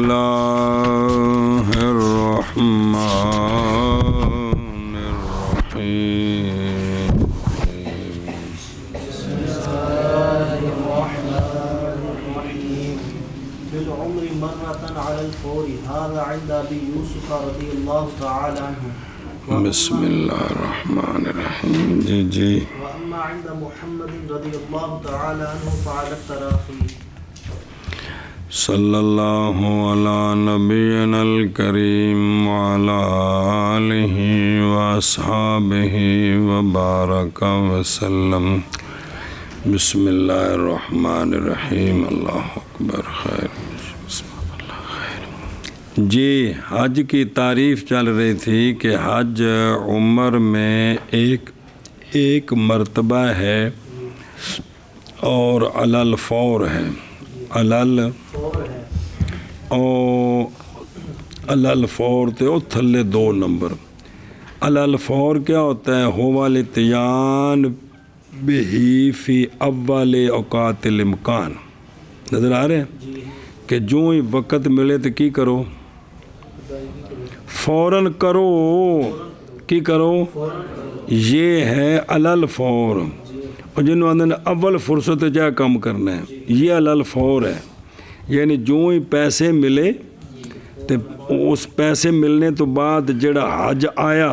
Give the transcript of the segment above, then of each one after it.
الله الرحمن الرحيم بالعمر مرة على الفور هذا عند أبي يوسف رضي الله تعالى عنه. بسم الله الرحمن الرحيم. جی وأما عند محمد رضي الله تعالى عنه فعلى التراخي. صلی اللہ علی نبینا الکریم وعلی آلہ واصحابہ وبارک وسلم. بسم اللہ الرحمن الرحیم. اللہ اکبر. خیر. جی حج کی تعریف چل رہی تھی کہ حج عمر میں ایک مرتبہ ہے اور علی الفور ہے. علی الفور تے او تھلے 2 نمبر. علی الفور کیا ہوتا ہے؟ ہو والاطیان بہی فی اول اوقات الامکان. نظر آ رہے ہیں کہ جو ہی وقت ملے تو کی کرو؟ فوراً کرو. کی کرو؟ یہ ہے علی الفور. اور جنہوں نے اول فرصت جا کام کرنا ہے یہ علی الفور ہے. یعنی جو ہی پیسے ملے تو اس پیسے ملنے تو بعد جڑا حج آیا،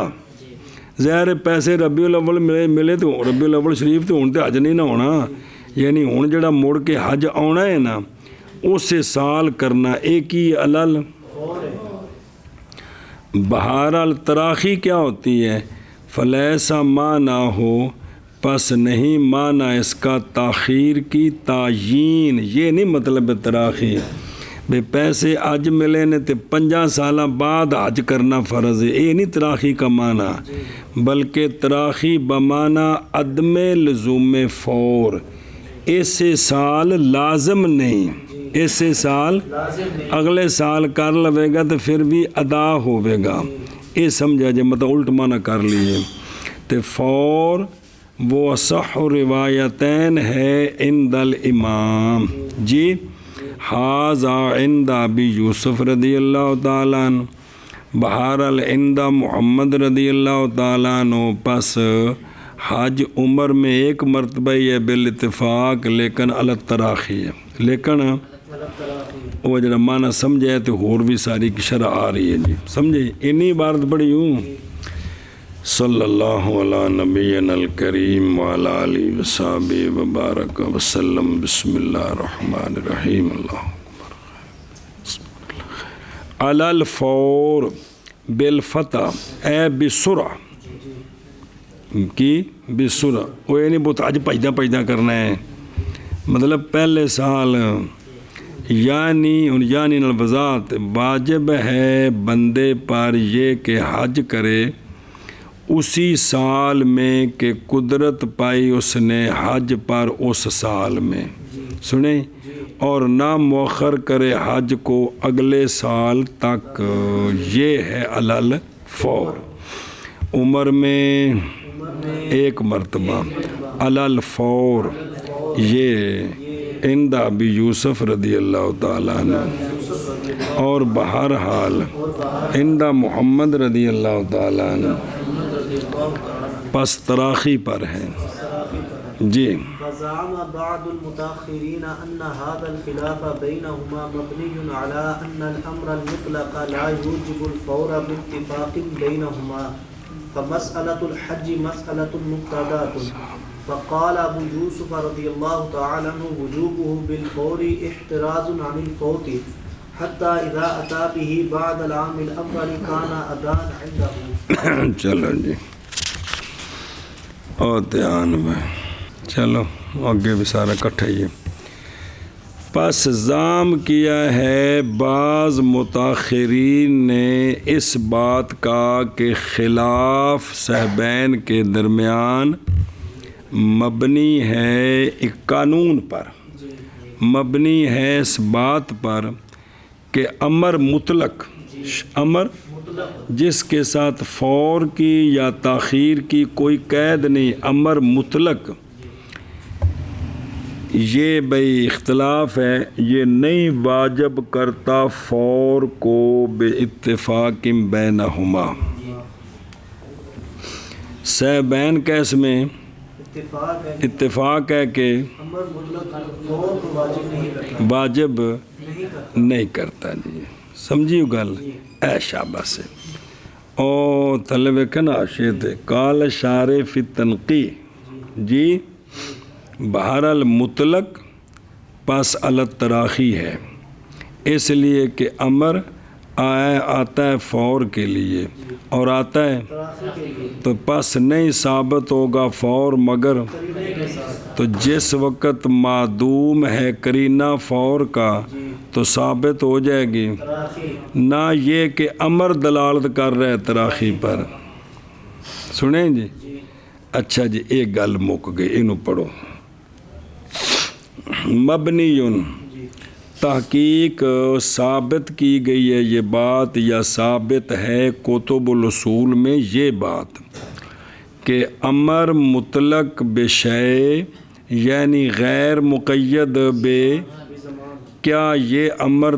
ظاہر پیسے ربیع الاول ملے تو ربیع الاول شریف تو ہوں تو حج نہیں نہ ہونا. یعنی ہوں جڑا مڑ کے حج آنا ہے نا اسے سال کرنا. ایک ہی علل. بہرحال تراخی کیا ہوتی ہے؟ فلیسا ماں نہ ہو، پس نہیں مانا اس کا تاخیر کی تعیین. یہ نہیں مطلب ہے تراخی بے پیسے اج ملے نے تے 5 سال بعد حج کرنا فرض ہے. یہ نہیں تراخی کا معنی، بلکہ تراخی بمعنی عدم لزوم فور. اسے سال لازم نہیں، اسے سال اگلے سال کر لوے گا تو پھر بھی ادا ہوئے گا. یہ سمجھا جائے، مطلب الٹ معنی کر لیے. تو فور وہ صح روایتین ہے عند الامام. جی حاذا عند ابی یوسف رضی اللہ تعالیٰ عنہ. بہرحال عند محمد رضی اللہ تعالیٰ عنہ. پس حج عمر میں ایک مرتبہ ہی ہے بالاتفاق، لیکن علی التراخی ہے. لیکن وہ جڑا معنی سمجھے تو اور بھی ساری کی شرح آ رہی ہے. جی سمجھے؟ انی عبارت پڑھی ہوں. صلی اللہ علی نبینا الکریم وعلی آلہ وصحبہ وبارک وسلم. بسم اللہ الرحمن الرحیم. اللہ اکبر. علی الفور بالفتح اے بسرعہ کی بسرعہ. وہ یہ نہیں بہت اج پجدا کرنا ہے. مطلب پہلے سال یعنی الوضاحت واجب ہے بندے پر یہ کہ حج کرے اسی سال میں کہ قدرت پائی اس نے حج پر اس سال میں. سنیں؟ اور نہ مؤخر کرے حج کو اگلے سال تک. یہ ہے علی الفور. عمر میں ایک مرتبہ علی الفور. یہ عند ابی یوسف رضی اللہ تعالیٰ عنہ. اور بہرحال عند محمد رضی اللہ تعالیٰ عنہ. پس تراخی پر ہے. جی فزعم بعض المتأخرين أن هذا الخلاف بينهما مبني على أن الأمر المطلق لا يوجب الفور باتفاق بينهما، فمسألة الحج مسألة مبتدأة. فقال أبو يوسف رضي الله تعالى عنه وجوبه بالفور احتراز عن الفوت حتى إذا أتى به بعد العام الأول كان أداء عنده. چلو جی اور دھیان میں چلو آگے بھی سارا کٹھا ہی ہے. پس ضام کیا ہے بعض متاخرین نے اس بات کا کہ خلاف صحبین کے درمیان مبنی ہے ایک قانون پر، مبنی ہے اس بات پر کہ امر مطلق، امر جس کے ساتھ فور کی یا تاخیر کی کوئی قید نہیں، امر مطلق یہ بھئی اختلاف ہے، یہ نہیں واجب کرتا فور کو بے اتفاق بینہما، سیبین کیس میں اتفاق ہے اتفاق ہے کہ امر مطلق فور کو واجب نہیں کرتا، واجب نہیں کرتا۔ نہیں کرتا جی، سمجھیو گل اے شاباش ہے او تھلے ویکھنا آشیت ہے کال شارع فی تنقی جی بہرحال مطلق پس التراخی ہے، اس لیے کہ امر آتا ہے فور کے لیے اور آتا ہے تراخی کے لیے تو پس نہیں ثابت ہوگا فور مگر قرینہ کے ساتھ۔ تو جس وقت معدوم ہے قرینہ فور کا تو ثابت ہو جائے گی، تراخی نہ یہ کہ امر دلالت کر رہے تراخی پر۔ سنیں جی اچھا جی ایک گل مک گئی، انہوں پڑھو مبنیٌ تحقیق ثابت کی گئی ہے یہ بات یا ثابت ہے کتب الاصول میں یہ بات کہ امر مطلق بشے یعنی غیر مقید بے کیا یہ امر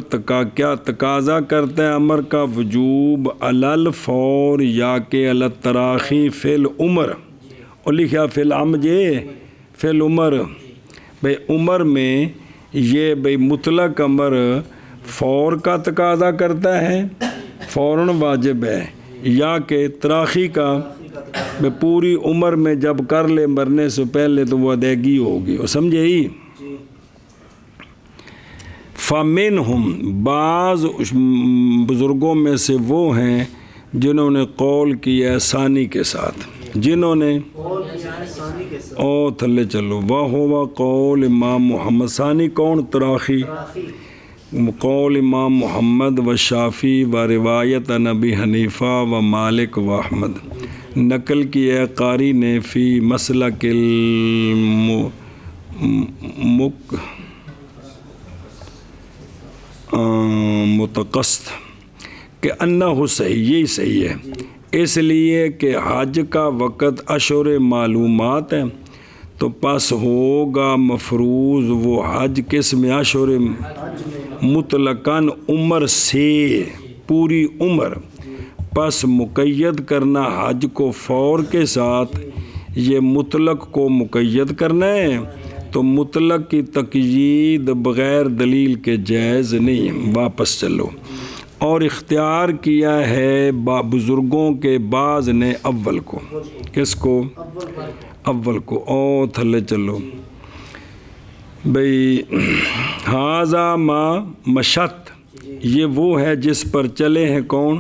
کیا تقاضا کرتا ہے امر کا وجوب علی الفور یا کہ علی التراخی فی العمر، اور لکھا فی العمج فی العمر، بھئی عمر میں یہ بھئی مطلق امر فور کا تقاضا کرتا ہے فوراً واجب ہے، یا کہ تراخی کا بھئی پوری عمر میں جب کر لے مرنے سے پہلے تو وہ ادائیگی ہوگی، وہ سمجھے ہی۔ فَمِنْهُمْ بعض بزرگوں میں سے وہ ہیں جنہوں نے قول کیا ہے ثانی کے ساتھ، جنہوں نے قول کیا ہے ثانی کے ساتھ، او تھلے چلو وَهُوَ قول امام محمد، ثانی کون تراخی، تراخی قول امام محمد و شافی و روایت عن ابی حنیفہ و مالک و احمد، نقل کی ہے قاری نے فی مسلک متقصد کہ انہو صحیح، یہی صحیح ہے، اس لیے کہ حج کا وقت اشہر معلومات ہے تو پس ہوگا مفروض وہ حج کس میں اشہر مطلقاً عمر سے پوری عمر، پس مقید کرنا حج کو فور کے ساتھ یہ مطلق کو مقید کرنا ہے، تو مطلق کی تقیید بغیر دلیل کے جائز نہیں، واپس چلو۔ اور اختیار کیا ہے بزرگوں کے بعض نے اول کو، کس کو؟ اول کو، او تھلے چلو بھئی حاذا ما مشت، یہ وہ ہے جس پر چلے ہیں کون؟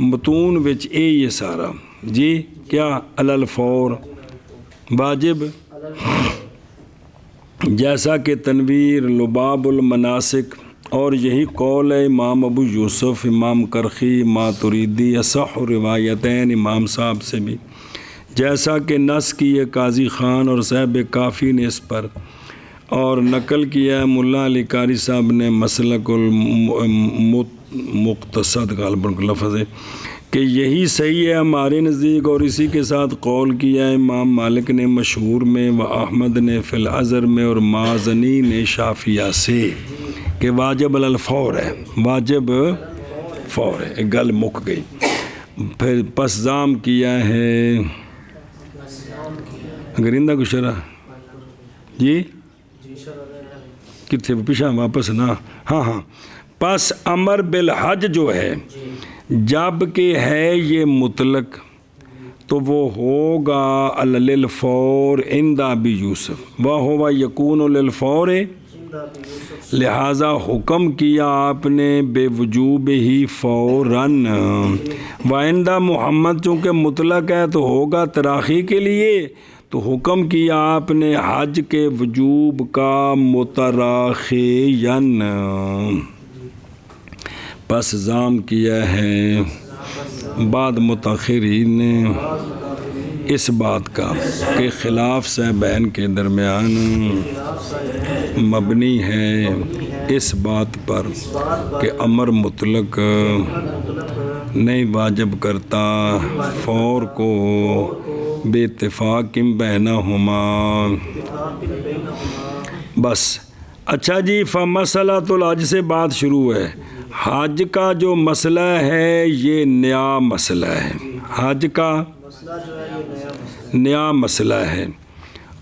متون وچ یہ سارا جی کیا علی الفور واجب، جیسا کہ تنویر لباب المناسک، اور یہی قول ہے امام ابو یوسف، امام کرخی، ماتریدی، اصح روایتین امام صاحب سے بھی، جیسا کہ نص کی ہے قاضی خان اور صاحب کافی نے اس پر، اور نقل کیا ہے ملا علی قاری صاحب نے مسلک المقتصد غالباً لفظ ہے کہ یہی صحیح ہے ہمارے نزدیک، اور اسی کے ساتھ قول کیا ہے امام مالک نے مشہور میں و احمد نے فی الازر میں اور مازنی نے شافیہ سے کہ واجب علی الفور ہے، واجب فور ہے، ایک گل مک گئی۔ پھر پس ضام کیا ہے گرندہ کو شرح جی کتنے پیچھا واپس نا، ہاں پس امر بالحج جو ہے جب کہ ہے یہ مطلق تو وہ ہوگا للفور عند ابی یوسف، وہو یکون للفور، لہٰذا حکم کیا آپ نے بے وجوب ہی فوراً، وعند محمد چونکہ مطلق ہے تو ہوگا تراخی کے لیے، تو حکم کیا آپ نے حج کے وجوب کا متراخیاً، پس ضام کیا ہے بعد متاخرین نے اس بات کا کہ خلاف صاحبین کے درمیان مبنی ہے اس بات پر کہ امر مطلق نہیں واجب کرتا فور کو بے اتفاق بینہما، بس اچھا جی، فمسئلۃ الحج سے بات شروع ہے. حج کا جو مسئلہ ہے یہ نیا مسئلہ ہے. حج کا مسئلہ جو ہے یہ نیا مسئلہ نیا مسئلہ ہے.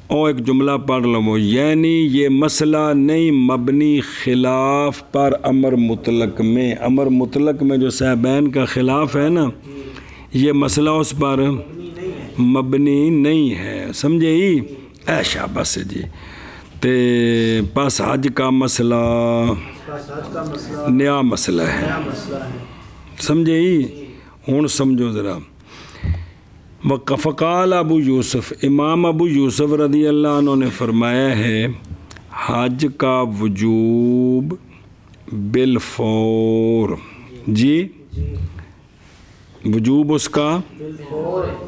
اور ایک جملہ پڑھ لو، یعنی یہ مسئلہ نہیں مبنی خلاف پر امر مطلق میں. امر مطلق میں جو صاحبین کا خلاف ہے نا، یہ مسئلہ اس پر مبنی نہیں ہے. سمجھے ہی؟ ایشا بس جی. تے پس حج کا مسئلہ بس حج کا مسئلہ نیا مسئلہ ہے. نیا مسئلہ ہے. سمجھے ہی؟ ہوں سمجھو ذرا. فقال ابو یوسف، امام ابو یوسف رضی اللہ عنہ نے فرمایا ہے حج کا وجوب بالفور. جی وجوب اس کا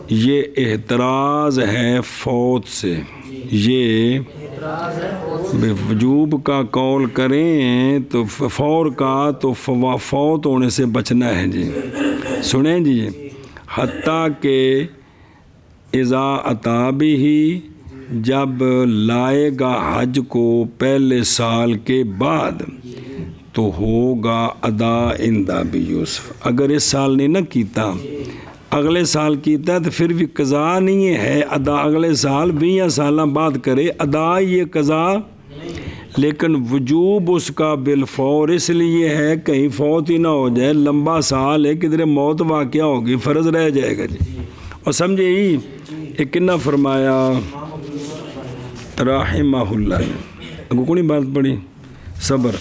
یہ احتراز ہے فوت سے. یہ وجوب کا قول کریں تو فور کا تو فوت ہونے سے بچنا ہے جی. سنیں جی، حتیٰ کہ اذا اتا بھی، جب لائے گا حج کو پہلے سال کے بعد تو ہوگا ادا عند ابی یوسف. اگر اس سال نے نہ کیتا، اگلے سال کیتا ہے تو پھر بھی قضا نہیں ہے. ادا اگلے سال 20 سال بعد کرے، ادا یہ قضا. لیکن وجوب اس کا بالفور اس لیے ہے کہیں فوت ہی نہ ہو جائے. لمبا سال ہے، کدھر موت واقعہ ہوگی، فرض رہ جائے گا جی. اور سمجھے ہی؟ ایک کنا فرمایا رحمہ اللہ نے اگو کو نہیں بات پڑھی صبر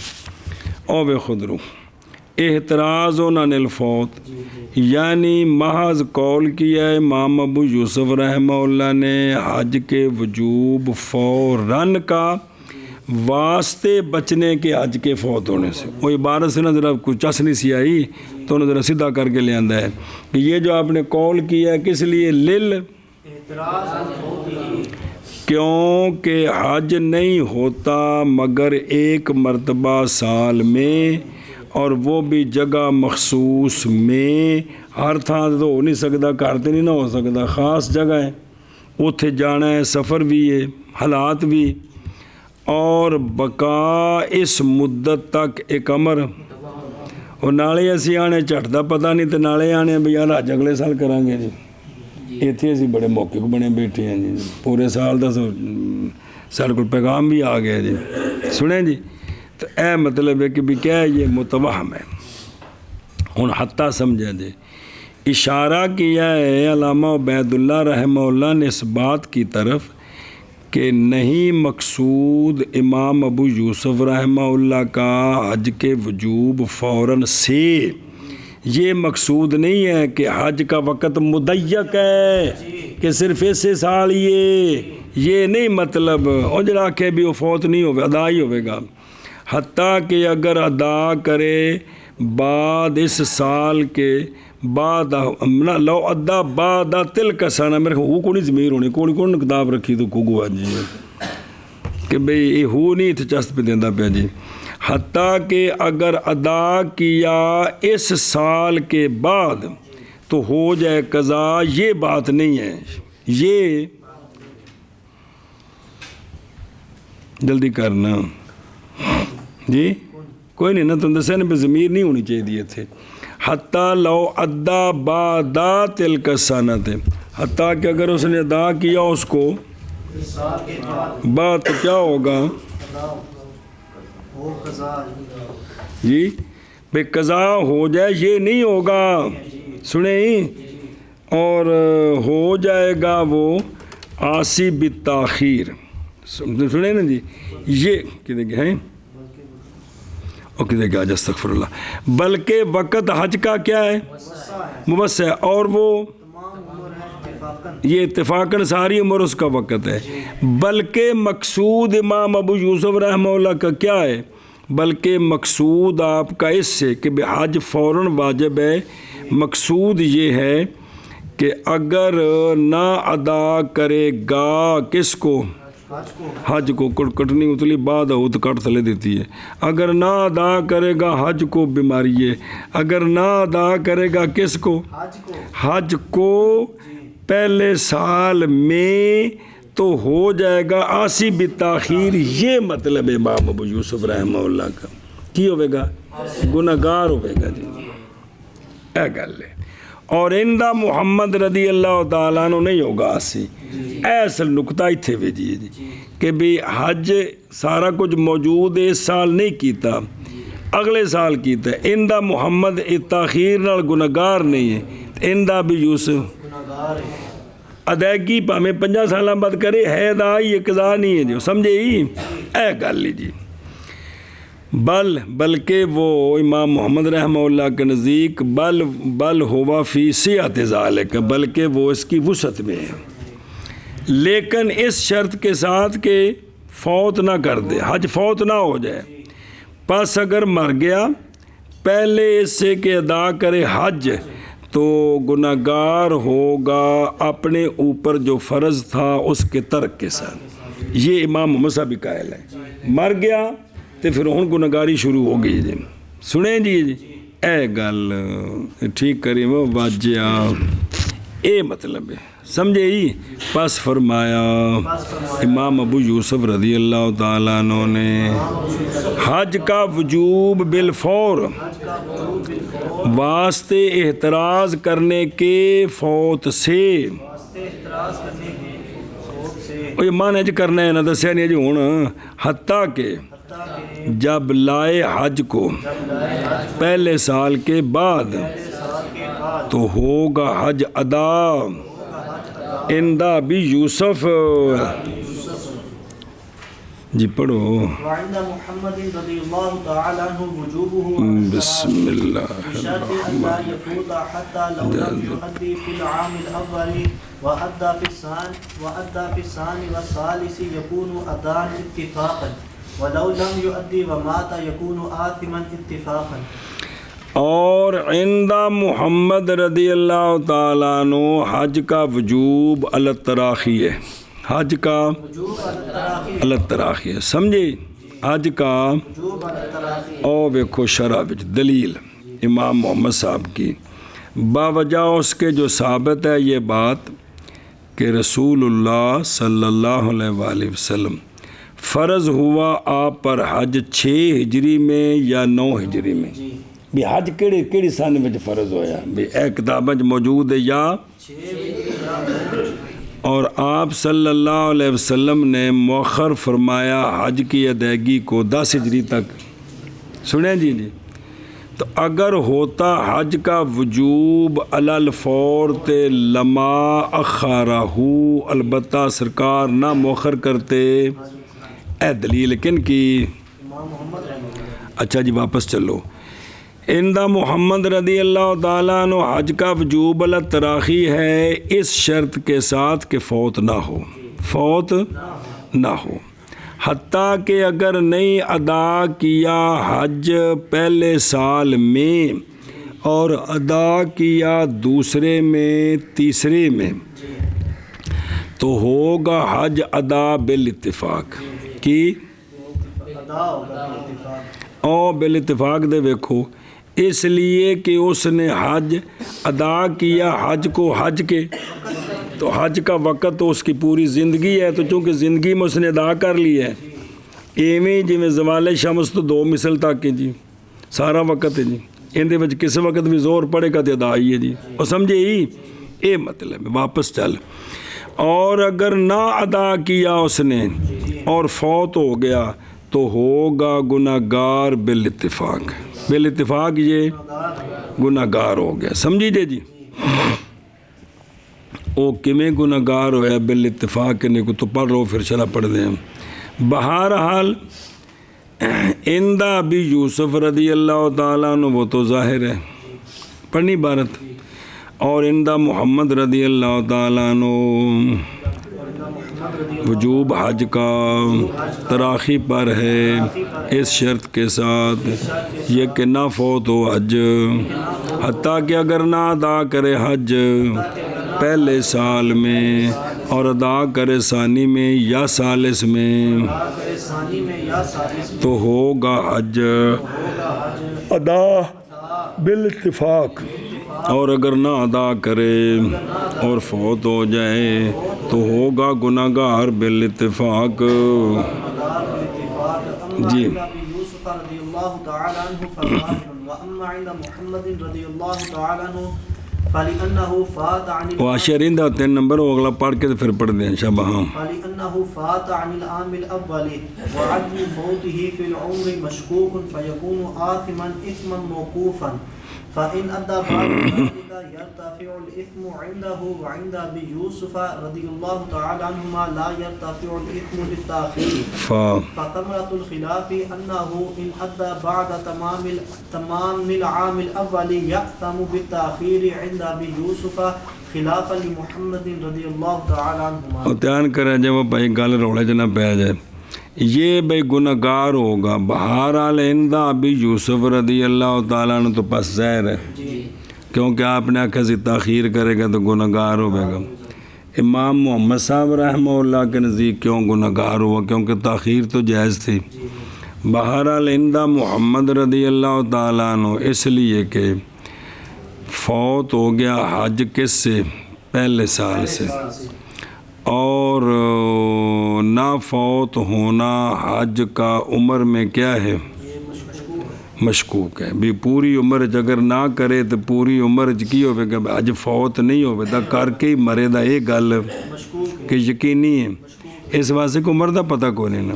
او بے خود رو احتراز عن الفوت، یعنی محض قول کیا ہے امام ابو یوسف رحمہ اللہ نے حج کے وجوب فوراً کا واسطے بچنے کے حج کے فوت ہونے سے. وہ عبارت سے نا ذرا کچھ چسنی سی آئی تو انہوں نے ذرا سیدھا کر کے لے آندا ہے کہ یہ جو آپ نے قول کیا ہے کس لیے؟ کیونکہ حج نہیں ہوتا مگر ایک مرتبہ سال میں، اور وہ بھی جگہ مخصوص میں. ہر تھان تو ہو نہیں سکتا، گھر تے نہیں نہ ہو سکتا، خاص جگہ ہے اتھے جانا ہے، سفر بھی ہے، حالات بھی. اور بقا اس مدت تک ایک امر. اور نالے اسی آنے جھٹ دا پتہ نہیں تو نالے آنے بھی یار حج اگلے سال کریں گے جی. اتنے اسی بڑے موقع کو بنے بیٹھے ہیں جی، پورے سال دا سارے کو پیغام بھی آ گیا جی. سنیں جی، تو اے مطلب ہے کہ بھی کیا ہے، یہ متوہم ہے. ہن حتیٰ سمجھا جی، اشارہ کیا ہے علامہ عبید اللہ رحمہ اللہ نے اس بات کی طرف کہ نہیں مقصود امام ابو یوسف رحمہ اللہ کا حج کے وجوب فوراً سے یہ مقصود نہیں ہے کہ حج کا وقت مضیق ہے کہ صرف اسے سال یہ نہیں مطلب. اور جڑا کہ بھی وہ فوت نہیں ہوگا، ادا ہی ہوئے گا. حتیٰ کہ اگر ادا کرے بعد اس سال کے بعد لو ادا بعد تلک سنہ، میرے کو نہیں ضمیر ہونے کون کتاب رکھی تو کو گوا جی کہ بھئی یہ ہو نہیں تھے چست پہ دیندہ پہ جی. حتیٰ کہ اگر ادا کیا اس سال کے بعد تو ہو جائے قضا، یہ بات نہیں ہے. یہ جلدی کرنا جی، کوئی نہیں نا تم دسے نا پہ ضمیر نہیں ہونی چاہیے دیے تھے. حتیٰ لو ادا بادا تلک سنت، حتیٰ کہ اگر اس نے ادا کیا اس کو بعد تو کیا ہوگا جی؟ بے قضا ہو جائے، یہ نہیں ہوگا. سنیں، اور ہو جائے گا وہ آسی بالتاخیر. سنیں نا جی، یہ کدھے گئے ہیں اور کدھے گیا استغفر اللہ. بلکہ وقت حج کا کیا ہے؟ موسع ہے، اور وہ یہ اتفاقاً ساری عمر اس کا وقت ہے. بلکہ مقصود امام ابو یوسف رحمہ اللہ کا کیا ہے؟ بلکہ مقصود آپ کا اس سے کہ حج فوراً واجب ہے، مقصود یہ ہے کہ اگر نہ ادا کرے گا کس کو؟ حج کو. کٹنی اتلی بعد ہو تو کٹ تھلے دیتی ہے. اگر نہ ادا کرے گا حج کو، بیماری ہے. اگر نہ ادا کرے گا کس کو؟ حج کو پہلے سال میں، تو ہو جائے گا آسی بالتاخیر. یہ مطلب امام ابو یوسف رحمہ اللہ کا کی ہوئے گا گناہگار ہوئے گا جی. اے گل ہے. اور اندہ محمد رضی اللہ تعالیٰ عنہ نہیں ہوگا آسی. اصل نقطہ اتھے بھیجیے جی کہ بھی حج سارا کچھ موجود اس سال نہیں کیتا اگلے سال کیتا ہے. اندہ محمد تاخیر نال گناہگار نہیں ہے. اندہ بھی یوسف ادائیگی پامیں 50 سالہ بعد کرے ہے دا یہ قضا نہیں ہے جو سمجھے ہی. اے گل لیجیے. بلکہ وہ امام محمد رحمہ اللہ کے نزدیک بل ہوا فی صحت ذالک، بلکہ وہ اس کی وسعت میں ہے، لیکن اس شرط کے ساتھ کہ فوت نہ کر دے، حج فوت نہ ہو جائے. پس اگر مر گیا پہلے اس سے کہ ادا کرے حج تو گناہگار ہوگا اپنے اوپر جو فرض تھا اس کے ترک کے ساتھ. یہ امام محمد صاحب بھی قائل ہے. مر گیا تو پھر ہوں گناہگاری شروع ہو گئی جی. سنیں جی اے گل ٹھیک کری وہ واجیا اے مطلب ہے سمجھے ہی. پس فرمایا امام ابو یوسف رضی اللہ تعالیٰ عنہ نے حج کا وجوب بالفور واسطے احتراز کرنے کے فوت سے. یہ معنی کرنا ہے نہ دسیا نہیں جی ہوں. حتیٰ کہ جب لائے حج کو پہلے سال کے بعد تو ہوگا حج ادا اندہ بھی یوسف. جی پڑھو. بسم اللہ وأدى في الثاني والثالث يكون أدان اتفاقا ولو لم يؤدي ومات يكون آثما اتفاقا. اور عندہ محمد رضی اللہ تعالیٰ عنہ حج کا وجوب علی التراخی ہے. حج کا علی التراخی ہے سمجھے. حج کا او ویکھو شرع وچ دلیل امام محمد صاحب کی باوجہ اس کے جو ثابت ہے یہ بات کہ رسول اللہ صلی اللہ علیہ وآلہ وسلم فرض ہوا آپ پر حج 6 ہجری میں یا 9 ہجری میں. بھی حج کیڑی سن میں فرض ہویا بھی اے کتابیں موجود ہے یا. اور آپ صلی اللہ علیہ وسلم نے مؤخر فرمایا حج کی ادائیگی کو 10 ہجری تک. سنیں جی. تو اگر ہوتا حج کا وجوب علی الفور تے لما اخارہ، البتہ سرکار نہ مؤخر کرتے. اے دلیل کن کی؟ اچھا جی واپس چلو. اندہ محمد رضی اللہ تعالیٰ عنہ حج کا وجوب علی التراخی ہے اس شرط کے ساتھ کہ فوت نہ ہو. حتیٰ کہ اگر نہیں ادا کیا حج پہلے سال میں اور ادا کیا دوسرے میں تیسرے میں تو ہوگا حج ادا بالاتفاق کی. او بالاتفاق دے ویکھو اس لیے کہ اس نے حج ادا کیا حج کو حج کے تو حج کا وقت تو اس کی پوری زندگی ہے، تو چونکہ زندگی میں اس نے ادا کر لی ہے. ایویں جی میں زوال شمس تو 2 مثل تک ہے جی سارا وقت ہے جی. اندے وچ کس وقت بھی زور پڑے گا تو ادا ہی ہے جی. اور سمجھے ہی اے مطلب واپس چل. اور اگر نہ ادا کیا اس نے اور فوت ہو گیا تو ہوگا گناہگار بالاتفاق. بالاتفاق یہ گناہگار ہو گیا. سمجھی جی. او کمیں گناہگار ہویا بالاتفاق نے کو تو پڑھ رہو پھر شرح پڑھ دیں. بہرحال اندہ بھی یوسف رضی اللہ تعالیٰ عنہ وہ تو ظاہر ہے پڑھنی عبارت. اور اندہ محمد رضی اللہ تعالیٰ عنہ وجوب حج کا تراخی پر ہے اس شرط کے ساتھ یہ کہ نہ فوت ہو حج، حتیٰ کہ اگر نہ ادا کرے حج پہلے سال میں اور ادا کرے ثانی میں یا ثالث میں تو ہوگا حج ادا بالاتفاق. اور اگر نہ ادا کرے اور فوت ہو جائے تو ہوگا گناہگار بالاتفاق. جی يوسف رضي الله تعالى عنه فظاهر واما عند محمد رضي الله تعالى عنه فلانه فات عن واشرین دا 3 نمبر وہ اگلا پڑھ کے پھر پڑھ دیں شابہ. ہاں فلانه فات عن العام الاول وعدم فوته في العمر مشكوك فيكون آثما اثما موقوفا فإن أدى بعد ذلك يرتفع الإثم عنده وعند أبي يوسف رضي الله تعالى عنهما لا يرتفع الإثم للتأخير. فثمرة الخلاف أنه إن أدى بعد تمام العام الأول يأثم بالتأخير عند أبي يوسف خلافا لمحمد رضي الله تعالى عنهما. دھیان کریں جب بھائی گل روڑے چ نہ پہ جائے. یہ بھائی گناہگار ہوگا بہرحال اندہ ابھی یوسف رضی اللہ تعالیٰ عنہ تو پس ظاہر ہے کیونکہ آپ نے آخر سے تاخیر کرے گا تو گناہگار ہوگا. امام محمد صاحب رحمہ اللہ کے نزدیک کیوں گناہگار ہوا؟ کیونکہ تاخیر تو جائز تھی. بہرحال اندہ محمد رضی اللہ تعالیٰ عنہ اس لیے کہ فوت ہو گیا حج کس سے؟ پہلے سال سے، اور نہ فوت ہونا حج کا عمر میں کیا ہے؟ مشکوک ہے. بھی پوری عمر اگر نہ کرے تو پوری عمر کی ہوئے کہ حج فوت نہیں ہوئے تو کر کے ہی مرے دا یہ گل کہ یقینی ہے. اس واسطے کو عمر دا پتہ کو نہیں نا.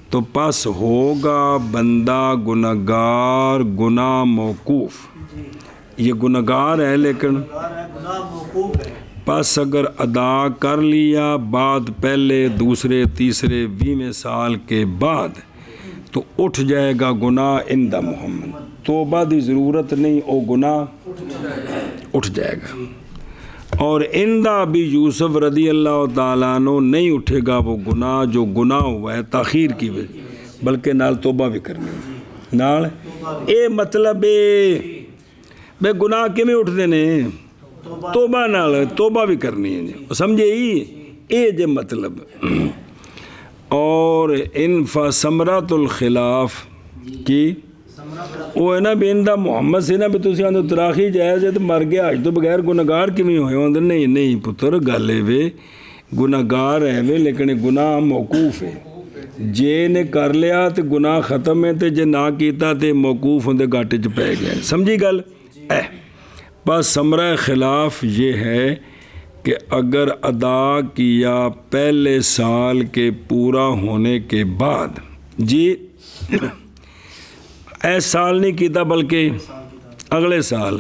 تو پس ہوگا بندہ گناہگار گناہ موقوف. یہ گناہگار ہے لیکن پس اگر ادا کر لیا بعد پہلے دوسرے تیسرے 20ویں سال کے بعد تو اٹھ جائے گا گناہ عند محمد. توبہ دی ضرورت نہیں، او گناہ اٹھ جائے گا. اور عند ابی یوسف رضی اللہ تعالیٰ عنہ نہیں اٹھے گا وہ گناہ جو گناہ ہوا ہے تاخیر کی وجہ، بلکہ نال توبہ بھی کرنی ہے. نال اے مطلب بے گناہ کیویں اٹھتے ہیں؟ توبہ نال توبہ بھی کرنی ہے جی، سمجھے ہی اے جے مطلب. اور ان فثمرۃ الخلاف کی وہ ہے نا بھی اندہ محمد سے نا بھی تسی آندھو تراخی جائز ہے تو مر گیا حج تو بغیر گناہگار کیویں ہوئے ہوندے؟ نہیں پتر گل ہے وے گناہگار ہے وے لیکن گناہ موقوف ہے. جے نے کر لیا تو گناہ ختم ہے تے جے نہ کیتا تے موقوف ہوندے گاٹے چ پہ گیا. سمجھی گل؟ بس ثمرہ خلاف یہ ہے کہ اگر ادا کیا پہلے سال کے پورا ہونے کے بعد، جی ایس سال نہیں کیتا بلکہ اگلے سال،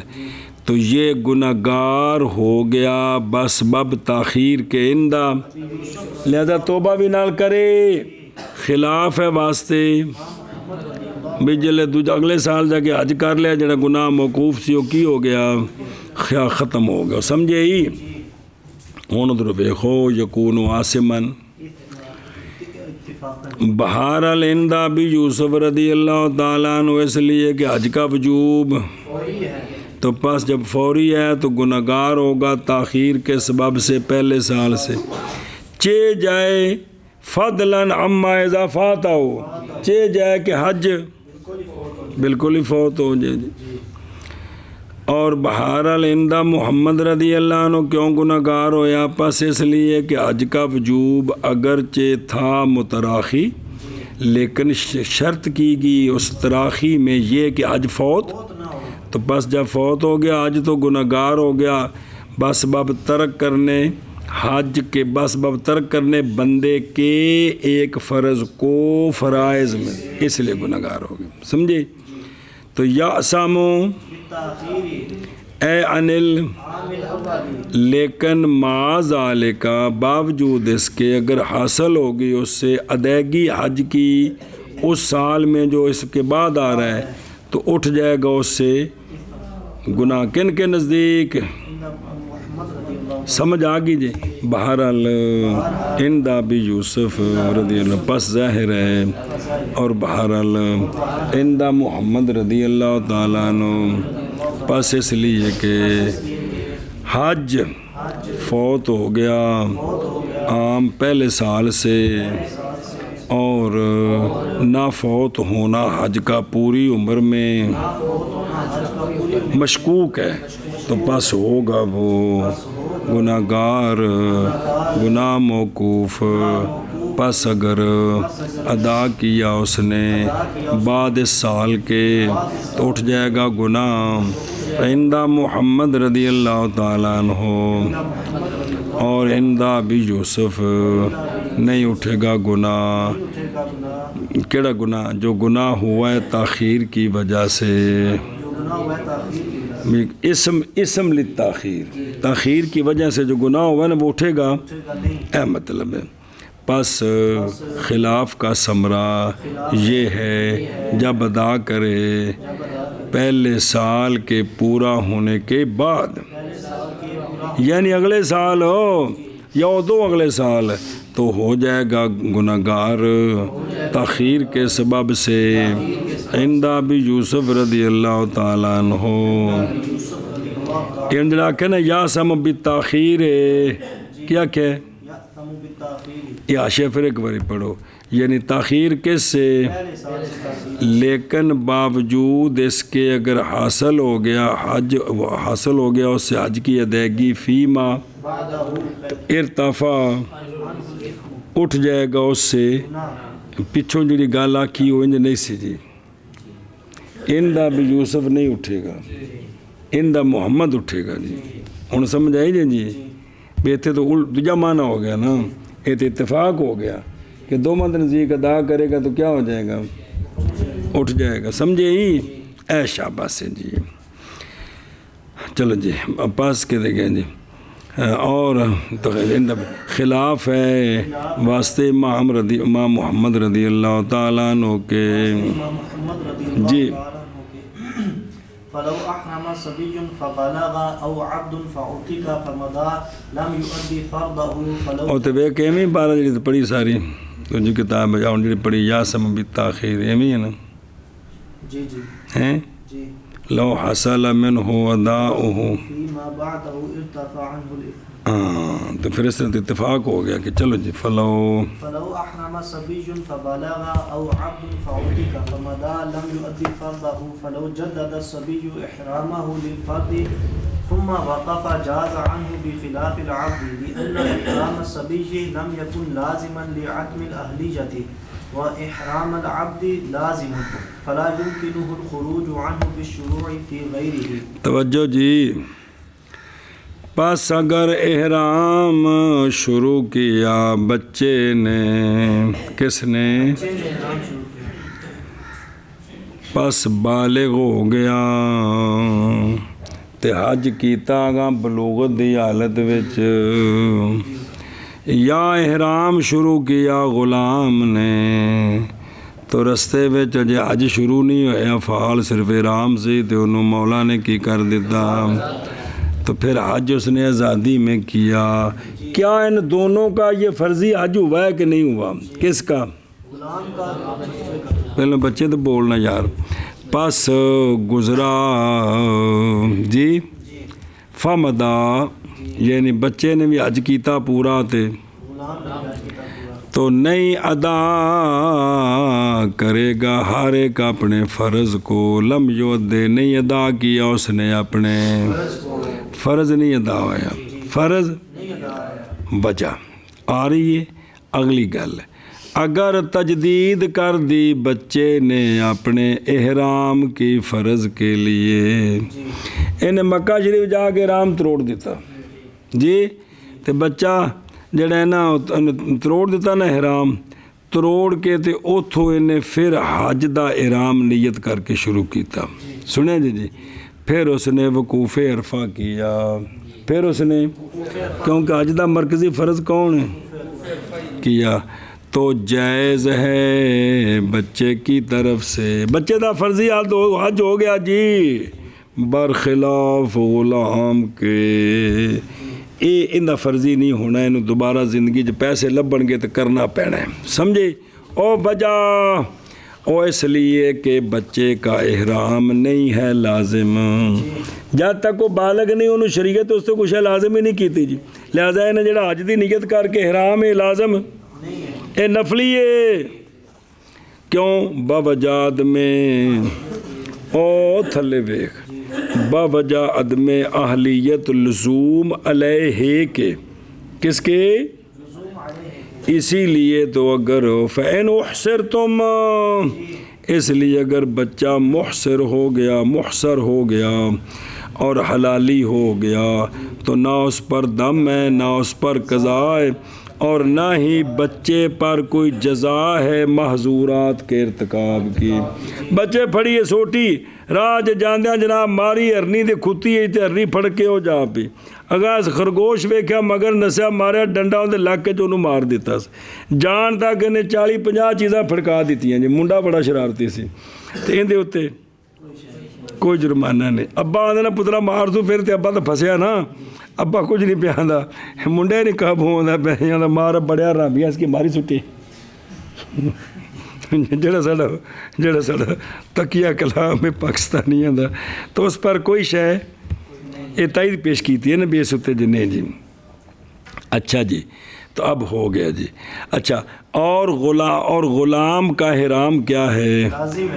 تو یہ گناہگار ہو گیا بس بب تاخیر کے اندہ. لہذا توبہ بھی نال کرے. خلاف ہے واسطے بھی جلے اگلے سال جا کے حج کر لیا جڑا گناہ موقوف سی وہ کی ہو گیا؟ ختم ہو گیا. سمجھے ہی؟ ہوں ادھر ویکھو یکون عاصمن. بہرحال عند ابی یوسف رضی اللہ تعالیٰ عنہ اس لیے کہ حج کا وجوب تو پس جب فوری ہے تو گناہگار ہوگا تاخیر کے سبب سے پہلے سال سے. چے جائے فضلاً عما اذا فاتہ ہو، چے جائے کہ حج بالکل ہی فوت ہو جائے. اور بہرحال عند محمد رضی اللہ عنہ کیوں گناہگار ہویا؟ پس اس لیے کہ حج کا وجوب اگرچہ تھا متراخی لیکن شرط کی گئی اس تراخی میں یہ کہ حج فوت. تو بس جب فوت ہو گیا حج تو گناہگار ہو گیا بس باب ترک کرنے حج کے، بس باب ترک کرنے بندے کے ایک فرض کو فرائض میں، اس لیے گناہگار ہو گیا. سمجھے؟ تو یعصمو اے انل، لیکن مع ذالک باوجود اس کے اگر حاصل ہوگی اس سے ادائیگی حج کی اس سال میں جو اس کے بعد آ رہا ہے تو اٹھ جائے گا اس سے گناہ. کن کے نزدیک؟ سمجھ آ گئی جی. بہرحال عند ابی یوسف رضی اللہ پس ظاہر ہے، اور بہرحال عند محمد رضی اللہ تعالیٰ عنہ پس اس لیے کہ حج فوت ہو گیا عام پہلے سال سے، اور نہ فوت ہونا حج کا پوری عمر میں. مشکوک ہے تو پس ہوگا وہ گناہ گار گناہ موقوف پس اگر ادا کیا اس نے بعد اس سال کے تو اٹھ جائے گا گناہ عندہ محمد رضی اللہ تعالیٰ عنہ اور عندہ بھی یوسف نہیں اٹھے گا گناہ کیڑا گناہ جو گناہ ہوا ہے تاخیر کی وجہ سے اسم للتاخیر تاخیر کی وجہ سے جو گناہ ہوا ہے نا وہ اٹھے گا اے مطلب ہے پس خلاف کا ثمرہ یہ ہے جب ادا کرے پہلے سال کے پورا ہونے کے بعد یعنی اگلے سال ہو یا دو اگلے سال تو ہو جائے گا گناہ گار تاخیر کے سبب سے عندہ بھی یوسف رضی اللہ تعالیٰ عنہ اندرا کہ نا یا سم بالتاخیر کیا کہ یہ آشے پھر ایک باری پڑھو یعنی تاخیر کس سے لیکن باوجود اس کے اگر حاصل ہو گیا اس سے حج کی ادائیگی فیما ارتفاع اٹھ جائے گا اس سے پچھوں جڑی گل آکھی وہ انج نہیں سی جی اندہ بھی یوسف نہیں اٹھے گا اندہ محمد اٹھے گا جی ہن سمجھ آئی جی بھی اتنے تو دوجا معنی ہو گیا نا یہ تو اتفاق ہو گیا کہ دو مند نزدیک ادا کرے گا تو کیا ہو جائے گا اٹھ جائے گا سمجھے ہی اے شاباش جی چلو جی اب پاس کے دیکھیں جی اور تو خلاف ہے واسطے امام محمد رضی اللہ تعالیٰ عنہ کے جی فلو احرم صبي فبلغ او عبد فعتق فمضى لم يؤدي فرضه فلو او تے وے کہ میں بارہ جڑی پڑھی ساری تو جو کتاب ہے جڑی پڑھی یا سم بالتاخیر ایویں ہے نا جی جی ہیں جی لو حصل منه وداؤه فيما بعده ارتفع عنه الاثم تو پھر اس سے اتفاق ہو گیا کہ چلو جی فلو احرم صبي فبلغ او عبد فعتق فمضى لم يؤدي فرضه فلو جدد الصبي احرامه للفرض ثم وقف جاز عنه بخلاف العبد لان احرام الصبي لم يكن لازما لعدم الاهلية واحرام العبد لازم فلا يمكنه الخروج عنه بالشروع في غيره توجہ جی پس اگر احرام شروع کیا بچے نے کس نے پس بالغ ہو گیا تے حج کیتا گا بلوغت دی حالت وچ یا احرام شروع کیا غلام نے تو رستے وچ اجے حج شروع نہیں ہویا فعال صرف احرام سے تے انہوں مولا نے کی کر دیتا تو پھر حج اس نے آزادی میں کیا ان دونوں کا یہ فرضی حج ہوا ہے کہ نہیں ہوا کس کا پہلے بچے تو بولنا یار پس گزرا جی فمدا یعنی بچے نے بھی حج کیتا پورا تو نہیں ادا کرے گا ہر ایک اپنے فرض کو لم یودے نہیں ادا کیا اس نے اپنے فرض نہیں ادا ہوا فرض وجہ آ رہی ہے اگلی گل اگر تجدید کر دی بچے نے اپنے احرام کی فرض کے لیے انہیں مکہ شریف جا کے احرام تروڑ دیتا جی تو بچہ جڑا ہے نا تروڑ دیتا نا احرام تروڑ کے تے اوتھوں انہیں پھر حج دا احرام نیت کر کے شروع کیتا سنیں جی پھر اس نے وقوف عرفہ کیا پھر اس نے کیونکہ حج دا مرکزی فرض کون ہے کیا تو جائز ہے بچے کی طرف سے بچے دا فرضی حج ہو گیا جی برخلاف غلام کے ان دا فرضی نہیں ہونا انہوں دوبارہ زندگی جو پیسے لبن گے تو کرنا پینا ہے سمجھے او وجہ او اس لیے کہ بچے کا احرام نہیں ہے لازم جب تک وہ بالغ نہیں انہوں شریعت اس تو کچھ لازم ہی نہیں کیتی جی لہذا انہیں جڑا حج دی نیت کر کے احرام ہے لازم اے نفلی ہے کیوں بوجاد میں او تھلے ویخ باوجہ عدم اہلیت لزوم علیہ کے کس کے اسی لیے تو اگر فَإِنْ اُحْصِرْتُمْ اس لیے اگر بچہ محصر ہو گیا اور حلالی ہو گیا تو نہ اس پر دم ہے نہ اس پر قضا ہے اور نہ ہی بچے پر کوئی جزا ہے محظورات کے ارتکاب کی. بچے پھڑیے سوٹی راج جاندیاں جناب ماری ہرنی دے کھتی ہے تے ہرنی پھڑ کے ہو جا پی اگاں خرگوش ویکھیا مگر نسیا ماریا ڈنڈا اندے لگ کے جو انہوں مار دیتا سی جان تک انہیں 40-50 چیزاں پھڑکا دیتی ہیں جی. منڈا بڑا شرارتی سی تے اندے ہوتے کوئی جرمانہ نہیں. ابا آدھے نا پترا مار دو پھر تے ابا تو پھسیا نا ابا کچھ نہیں پہ آندا منڈے نہیں کب ہوندا پہ آندا مار بڑیا رابیا اس کی ماری سٹی جڑا ساڑا تقیہ کلام میں پاکستانی آندا تو اس پر کوئی شے یہ تائید پیش کیتی ہے نا بے ستے جنے جی. اچھا جی تو اب ہو گیا جی. اچھا اور غلام کا حرام کیا ہے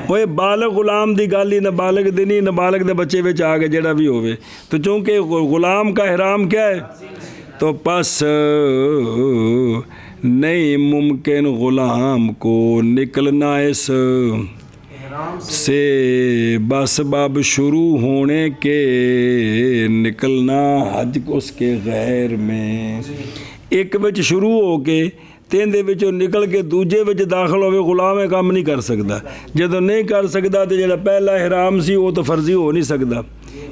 وہ بالغ غلام دی گالی نابالغ دی نہیں نابالغ دے بچے وچ آ گئے جڑا بھی ہوئے تو چونکہ غلام کا حرام کیا ہے تو پس نہیں ممکن غلام کو نکلنا اس سے بسبب شروع ہونے کے نکلنا حج اس کے غیر میں ایک وچ شروع ہو کے تین دے وچوں نکل کے دوجے وچ داخل ہوئے غلام کام نہیں کر سکتا. جدو نہیں کر سکتا تو جڑا پہلا حرام سی وہ تو فرضی ہو نہیں سکتا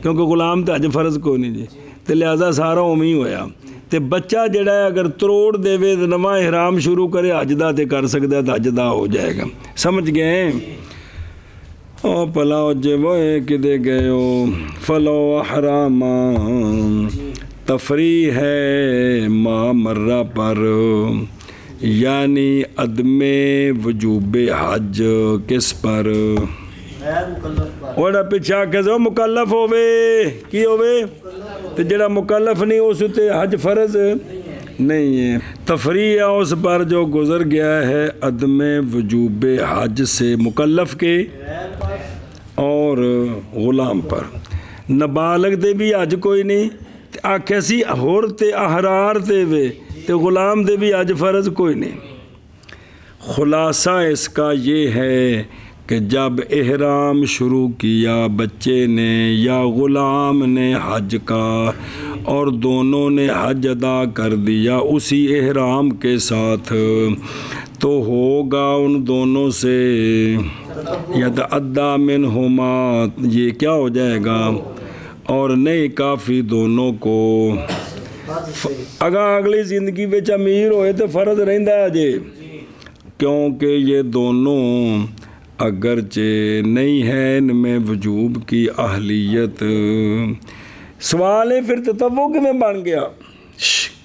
کیونکہ غلام تو حج فرض کو نہیں جی تو لہذا سارا اوم ہی ہویا. تے بچہ جڑا ہے اگر تروڑ دے وے نواں حرام شروع کرے حج دا تے کر سکتا ہے تو حج دا ہو جائے گا. سمجھ گئے؟ او پلاؤ جے وہ کدے گئے ہو فلو حرام تفریح ہے ما مرہ پر یعنی عدم وجوب حج کس پر اوڑا پچھا کہتے ہو مکلف ہوئے کی ہوئے تو جڑا مکلف نہیں اس تے حج فرض نہیں ہے. تفریح اس پر جو گزر گیا ہے عدم وجوب حج سے مکلف کے اور غلام پر. نابالغ دے بھی حج کوئی نہیں آکھے سی ہور تے احرار تے وے تے غلام دے بھی حج فرض کوئی نہیں. خلاصہ اس کا یہ ہے کہ جب احرام شروع کیا بچے نے یا غلام نے حج کا اور دونوں نے حج ادا کر دیا اسی احرام کے ساتھ تو ہوگا ان دونوں سے یتعدی منہما یہ کیا ہو جائے گا اور نہیں کافی دونوں کو. اگر اگلی زندگی بچ امیر ہوئے تو فرض رہندا ہے جی کیونکہ یہ دونوں اگرچہ نہیں ہے ان میں وجوب کی اہلیت. سوال ہے پھر تطوع میں بن گیا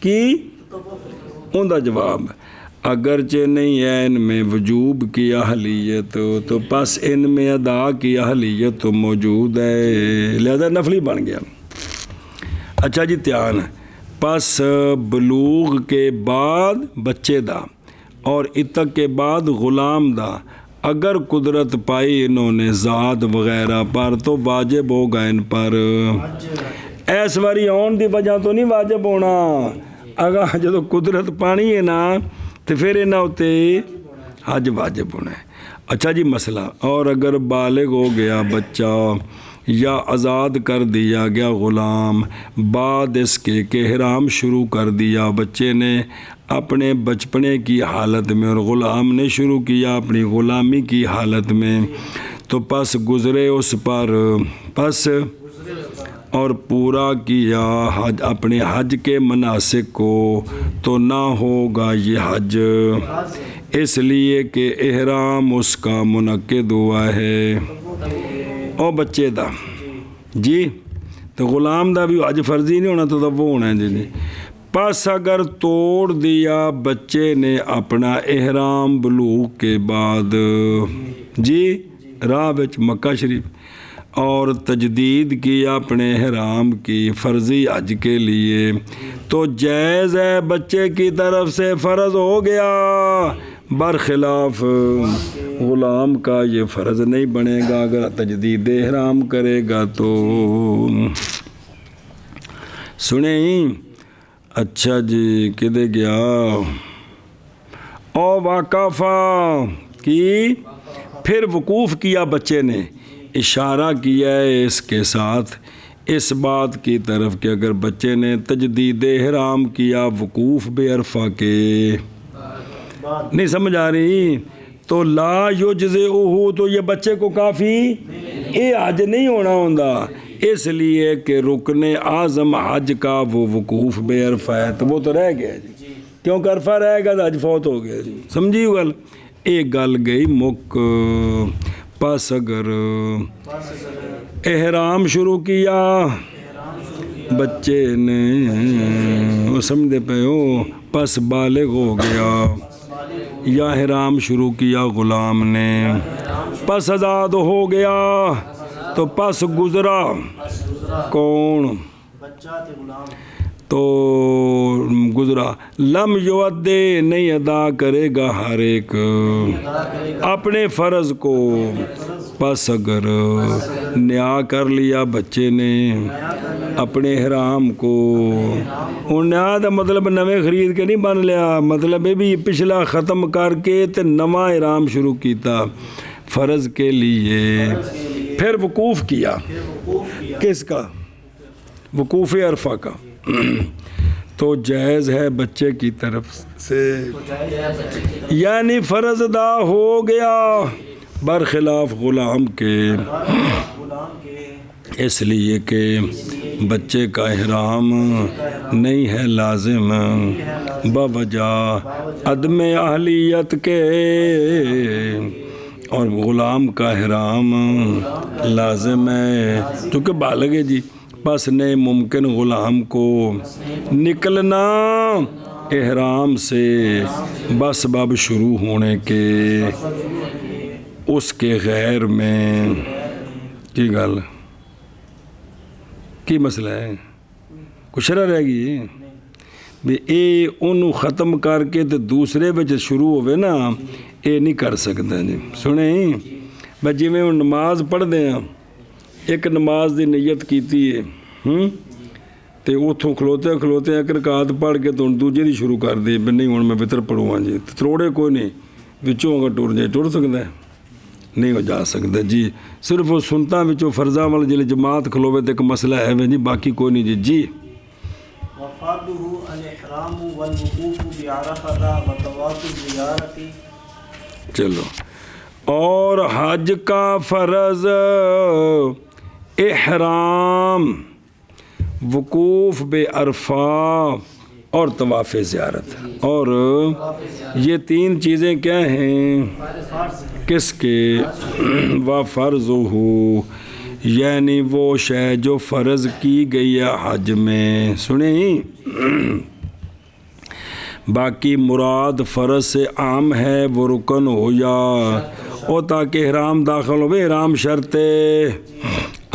کی ان کا جواب اگرچہ نہیں ہے ان میں وجوب کی اہلیت تو پس ان میں ادا کی اہلیت تو موجود ہے لہذا نفلی بن گیا. اچھا جی دھیان پس بلوغ کے بعد بچے دا اور عتق کے بعد غلام دا اگر قدرت پائی انہوں نے ذات وغیرہ پر تو واجب ہوگا ان پر. ایس واری آن دی وجہ تو نہیں واجب ہونا اگر جدو قدرت پانی ہے نا تو پھر انہاں ہوتے حج واجب ہونا ہے. اچھا جی مسئلہ اور اگر بالغ ہو گیا بچہ یا آزاد کر دیا گیا غلام بعد اس کے کہ حرام شروع کر دیا بچے نے اپنے بچپنے کی حالت میں اور غلام نے شروع کیا اپنی غلامی کی حالت میں تو پس گزرے اس پر پس اور پورا کیا حج اپنے حج کے مناسک کو تو نہ ہوگا یہ حج اس لیے کہ احرام اس کا منعقد ہوا ہے. او بچے دا جی تو غلام دا بھی حج فرضی نہیں ہونا تو وہ ہونا ہے جی. پس اگر توڑ دیا بچے نے اپنا احرام بلوغ کے بعد جی راہ وچ مکہ شریف اور تجدید کی اپنے احرام کی فرضی حج کے لیے تو جائز ہے بچے کی طرف سے فرض ہو گیا برخلاف غلام کا یہ فرض نہیں بنے گا اگر تجدید احرام کرے گا تو۔ سنیں اچھا جی کدے گیا او واقفہ کی، پھر وقوف کیا بچے نے، اشارہ کیا ہے اس کے ساتھ اس بات کی طرف کہ اگر بچے نے تجدید احرام کیا وقوف بے عرفہ کے، نہیں سمجھ آ رہی، تو لا یجزئہ، تو یہ بچے کو کافی یہ حج نہیں ہونا ہوندا، اس لیے کہ رکن اعظم حج کا وہ وقوف بے عرفہ ہے، تو وہ تو رہ گیا جی، کیونکہ عرفہ رہے گا تو حج فوت ہو گیا جی، سمجھی گل، ایک گل گئی مک۔ پس اگر احرام شروع کیا بچے نے، وہ سمجھے پہ ہو، پس بالغ ہو گیا، یا احرام شروع کیا غلام نے، پس آزاد ہو گیا، تو پس گزرا کون؟ تو گزرا، لم یؤدی، نہیں ادا کرے گا ہر ایک اپنے فرض کو، پس اگر نیا کر لیا بچے نے اپنے احرام کو، اور نیا دا مطلب نویں خرید کے نہیں بن لیا، مطلب یہ بھی پچھلا ختم کر کے تے نواں احرام شروع کیتا فرض کے لیے، پھر وقوف کیا، کس کا؟ وقوف عرفہ کا، تو جائز ہے بچے کی طرف سے، یعنی فرض ادا ہو گیا برخلاف غلام کے، اس لیے کہ بچے کا احرام نہیں ہے لازم بوجہ عدم اہلیت کے، اور غلام کا احرام لازم ہے کیونکہ بالغ ہے جی، بس نہیں ممکن غلام کو نکلنا احرام سے بس باب شروع ہونے کے، اس کے غیر میں کی گل کی مسئلہ ہے، کچھ شرح رہ گئی بھی اے انہوں ختم کر کے تو دوسرے بچ شروع ہوئے نا، اے نہیں کر سکتا جی۔ سنیں میں جی میں نماز پڑھ دیں، ایک نماز دی نیت کیتی ہے تے اتھوں کھلوتے کھلوتے ایک رکعت پڑھ کے تو دوجے دی شروع کر دی، نہیں ہوں میں وطر پڑھوں گا جی، تروڑے کوئی نہیں وچوں اگر ٹر جائے ٹر سکتا ہے، نہیں ہو جا سکتا جی، صرف وہ سنتا وچوں فرضاں والا جلے جماعت کھلوے تے ایک مسئلہ ہے جی، باقی کوئی نہیں جی۔ جی وفرضه الإحرام والوقوف بعرفة وطواف الزيارة، چلو، اور حج کا فرض احرام، وقوف بے عرفہ اور طواف زیارت، اور یہ تین چیزیں کیا ہیں کس کے؟ وفرضہ، یعنی وہ شے جو فرض کی گئی ہے حج میں، سنیں باقی مراد فرض سے عام ہے وہ رکن ہو یا او تاکہ احرام داخل ہو، احرام شرط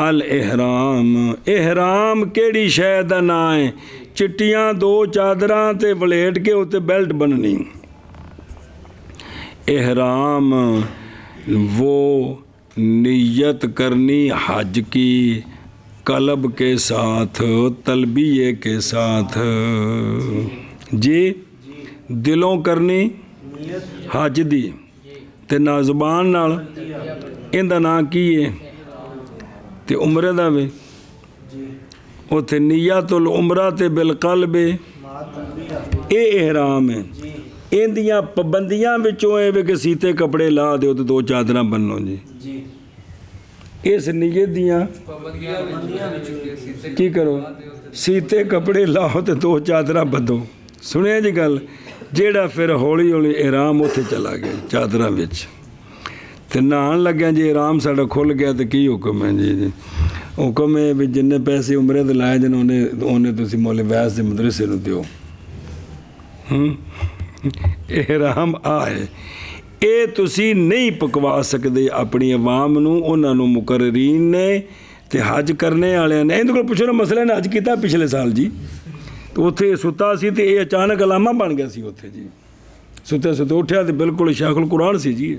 الاحرام، احرام کیڑی شے دا نام ہے؟ چٹیاں دو چادراں تے ولیٹ کے اوتے بیلٹ بننی، احرام وہ نیت کرنی حج کی قلب کے ساتھ، تلبیے کے ساتھ، جی دلوں کرنی حج دی تے نا زبان نال ان دا نام کی ہے تے عمرے دا وے، اوتھے نیت العمرہ تے بالقلب، اے احرام ہے، ان دیاں پابندیاں وچوں اے وے کہ سیتے کپڑے لا دیو تے دو چادراں بنو جی، اس نیت دیاں کی کرو، سیتے کپڑے لاؤ تے دو چادراں بدو، سنیا جی گل، جیڑا پھر ہولی ہولی احرام اتھے چلا گیا چادراں وچ تے نہان لگیا جی احرام ساڈا کھل گیا تے کی حکم ہے جی؟ حکم ہے بھی جن پیسے عمرے تے لائے جن انہیں تسی مول ویس دے مدرسے نو دیو، احرام آئے اے تسی نہیں پکوا سکتے اپنی عوام نو، انہاں نو مقررین نے تے حج کرنے والے نے، اندر کو پوچھو نا مسئلہ نے حج کیتا پچھلے سال جی، تو اتھے ستا سی تے اے اچانک علامہ بن گیا سی اتھے جی، ਸੁੱਤੇ ਸੁੱਤੇ ਉੱਠਿਆ ਤੇ ਬਿਲਕੁਲ ਸ਼ੇਖੁਲ ਕੁਰਾਨ ਸੀ ਜੀ।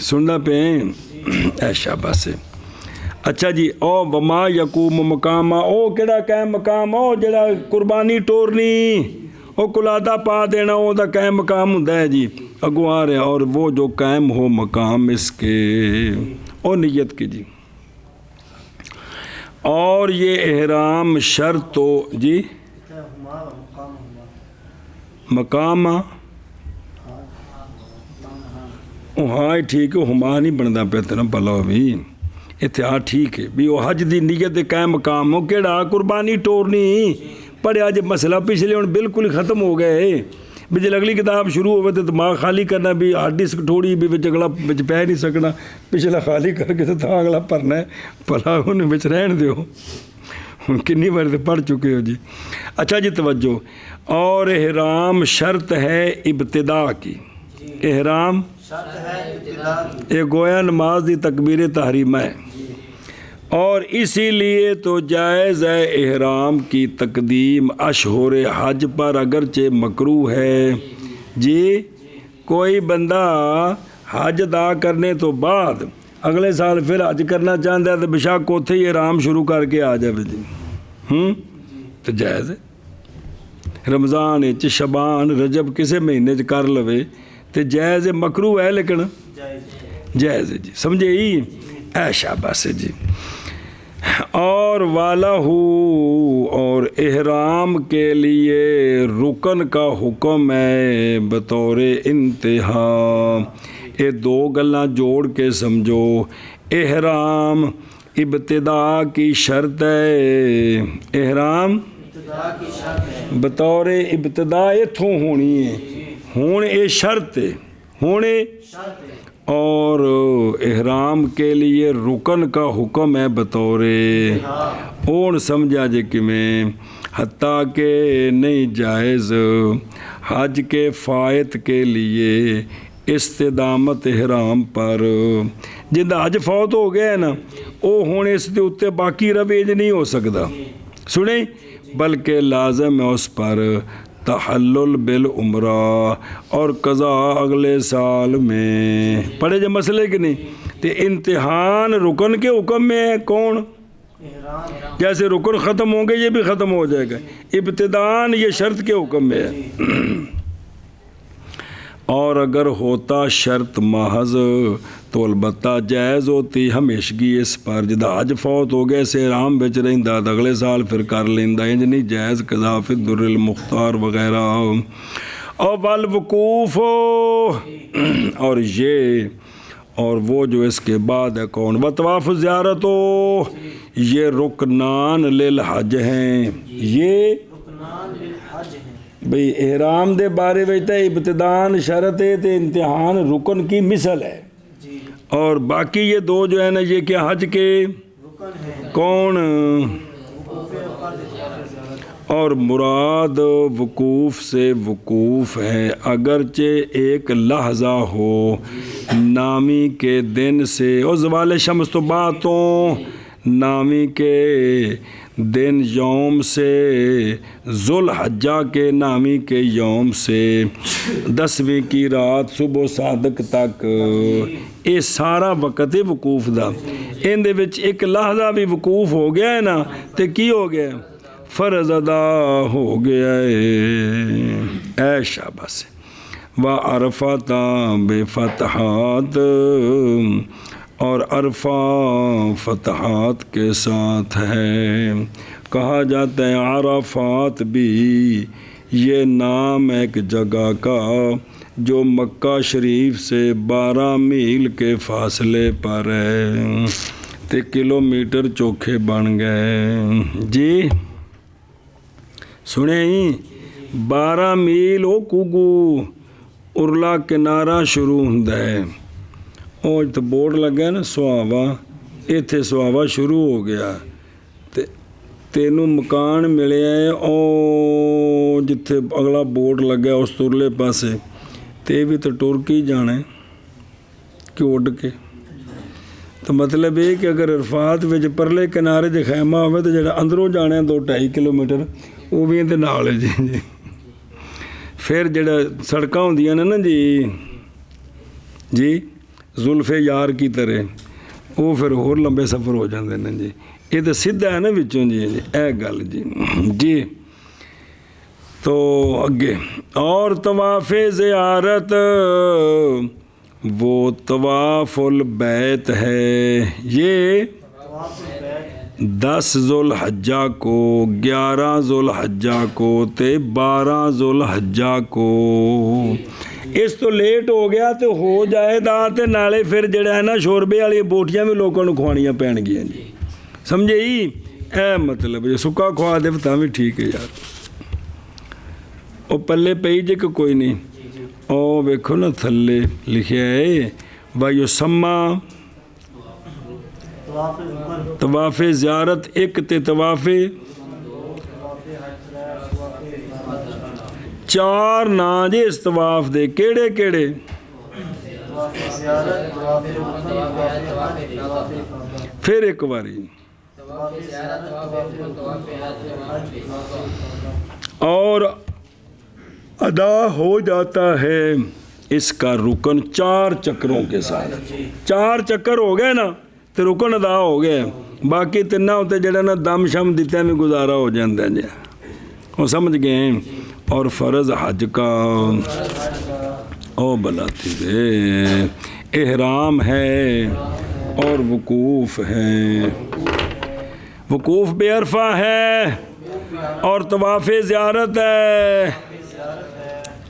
ਸੁਣਦਾ ਪਏ ਐਸ਼ਾ ਬਸ। ਅੱਛਾ ਜੀ, ਉਹ ਵਮਾ ਯਕੂਮ ਮਕਾਮਾ, ਉਹ ਕਿਹੜਾ ਕਾਇਮ ਮਕਾਮ, ਉਹ ਜਿਹੜਾ ਕੁਰਬਾਨੀ ਟੋਰਨੀ, ਉਹ ਕੁਲਾਦਾ ਪਾ ਦੇਣਾ, ਉਹਦਾ ਕਾਇਮ ਮਕਾਮ ਹੁੰਦਾ ਹੈ ਜੀ। ਅੱਗੋਂ ਆ ਰਿਹਾ ਔਰ وہ جو قائم ہو مقام اس کے، اور نیت کی جی، اور یہ احرام شرط تو جی مقام ہاں ٹھیک ہے، ہما نہیں بنتا پیا تیرا بھلا بھی اتنے ہاں ٹھیک ہے بھی وہ حج دی نیت دے قائم مقام ہو کہڑا قربانی ٹورنی پڑھیا جی مسئلہ پچھلے ہوں بالکل ہی ختم ہو گئے بھی جب اگلی کتاب شروع ہوئے تو دماغ خالی کرنا بھی ہارڈ ڈسک تھوڑی بھی اگلا پہ نہیں سکنا، پچھلا خالی کر کے تو اگلا بھرنا ہے، بھلا انہیں رہن دیو، ہوں کنی بار تو پڑھ چکے ہو جی۔ اچھا جی توجہ، اور احرام شرط ہے ابتدا کی، احرام ایک گویا نماز دی تکبیر تحریمہ ہے، اور اسی لیے تو جائز ہے احرام کی تقدیم اشہر حج پر، اگرچہ مکروہ ہے جی۔ کوئی بندہ حج ادا کرنے تو بعد اگلے سال پھر حج کرنا چاہتا ہے تو بشاک اوتھے ہی احرام شروع کر کے آ جائے جی، تو جائز ہے۔ رمضان شبان رجب کسے مہینے کر لوے تو جائز ہے، مکروہ ہے لیکن جائز ہے جی، سمجھے ہی ایشا بس جی۔ اور والا ہو، اور احرام کے لیے رکن کا حکم ہے بطور انتہا، یہ دو گلاں جوڑ کے سمجھو، احرام ابتدا کی شرط ہے، احرام بطور ابتدا اتھوں ہونی ہے، ہون اے شرط ہے، ہونے اور احرام کے لیے رکن کا حکم ہے بطور اون سمجھا جے کہ میں حتیٰ کہ نہیں جائز حج کے فائت کے لیے استدامت احرام پر، جنہا حج فوت ہو گیا ہے نا وہ ہونے اس دے اتے باقی رویج نہیں ہو سکتا، سنیں، بلکہ لازم ہے اس پر تحلل بالعمرہ اور قضا اگلے سال میں، پڑھے جو مسئلے کہ نہیں، تو امتحان رکن کے حکم میں ہے کون، جیسے رکن ختم ہوں گے یہ بھی ختم ہو جائے گا، ابتدان یہ شرط کے حکم میں ہے۔ اور اگر ہوتا شرط محض تو البتہ جائز ہوتی ہمیشگی اس پر، جدہ حج فوت ہو گئے سے احرام بچ رہندہ اگلے سال پھر کر لیندہ، انج نہیں جائز قضا فی الدر المختار وغیرہ۔ اور والوقوف، اور یہ اور وہ جو اس کے بعد ہے کون، وطواف زیارت ہو، یہ رکنان للحج ہیں، یہ بھئی احرام دے بارے ویتا ابتدان شرط ہے تے امتحان رکن کی مثل ہے، اور باقی یہ دو جو ہے نا یہ کیا حج کے کون، اور مراد وقوف سے وقوف ہے اگرچہ ایک لحظہ ہو نامی کے دن سے، اور زوال شمس تو باتوں نامی کے دن یوم سے، ذوالحجہ کے نامی کے یوم سے 10ویں کی رات صبح صادق تک، یہ سارا وقت وقوف دا، ان دے وچ ایک لحظہ بھی وقوف ہو گیا ہے نا تے کی ہو گیا ہے، فرض ادا ہو گیا ہے، اے شاباش۔ وعرفات بفتحات، اور عرفہ فتحات کے ساتھ ہے، کہا جاتا ہے عرفات بھی یہ نام ایک جگہ کا جو مکہ شریف سے 12 میل کے فاصلے پر ہے، تے کلومیٹر چوکھے بن گئے جی، سنیں ہی 12 میل او کوگو ارلا کنارہ شروع ہوندہ ہے، اور تو بورڈ لگا ہے نا سواوا، ایتھے سواوا شروع ہو گیا، تینوں مکان ملے ہیں اور جتھے اگلا بورڈ لگا ہے اس ترلے پاسے، تے بھی تو ٹرکی جانا ہے کہ اڑ کے، تو مطلب یہ کہ اگر عرفات وچ پرلے کنارے 'تے خیمہ ہوئے تو جڑا اندروں جانے 2-2.5 کلومیٹر وہ بھی اندر نال ہے جی پھر جڑا سڑکاں ہوندیاں نے نا جی زلف یار کی طرح وہ پھر اور لمبے سفر ہو جاندے نے جی یہ تو سیدھا ہے نا وچوں جی اے گل جی تو اگے اور طواف زیارت وہ طواف البیت ہے یہ 10 ذوالحجہ کو 11 ذوالحجہ کو تے 12 ذوالحجہ کو اس تو لیٹ ہو گیا تو ہو جائے دا تے نالے پھر جڑا ہے نا شوربے والی بوٹیاں بھی لوگوں کو کھوانیاں پین گیا جی سمجھے ہی اے مطلب یہ سکا کھوا دے تاں بھی ٹھیک ہے یار وہ پلے پئی جے کہ کوئی نہیں او ویکھو نا تھلے لکھیا ہے وَيُسَمَّا طواف زیارت ایک تے طواف 4 ਨਾਂ جے اس طواف دے کیڑے کیڑے پھر ایک باری اور ادا ہو جاتا ہے اس کا رکن 4 چکروں کے ساتھ 4 چکر ہو گئے نا تو رکن ادا ہو گئے باقی 3 ہوتے جڑا نا دم شم دیتے میں گزارا ہو جاتا ہے جی وہ سمجھ گئے اور فرض حج کا او بلاتی دے احرام ہے اور وقوف ہے وقوف بے عرفہ ہے اور طواف زیارت ہے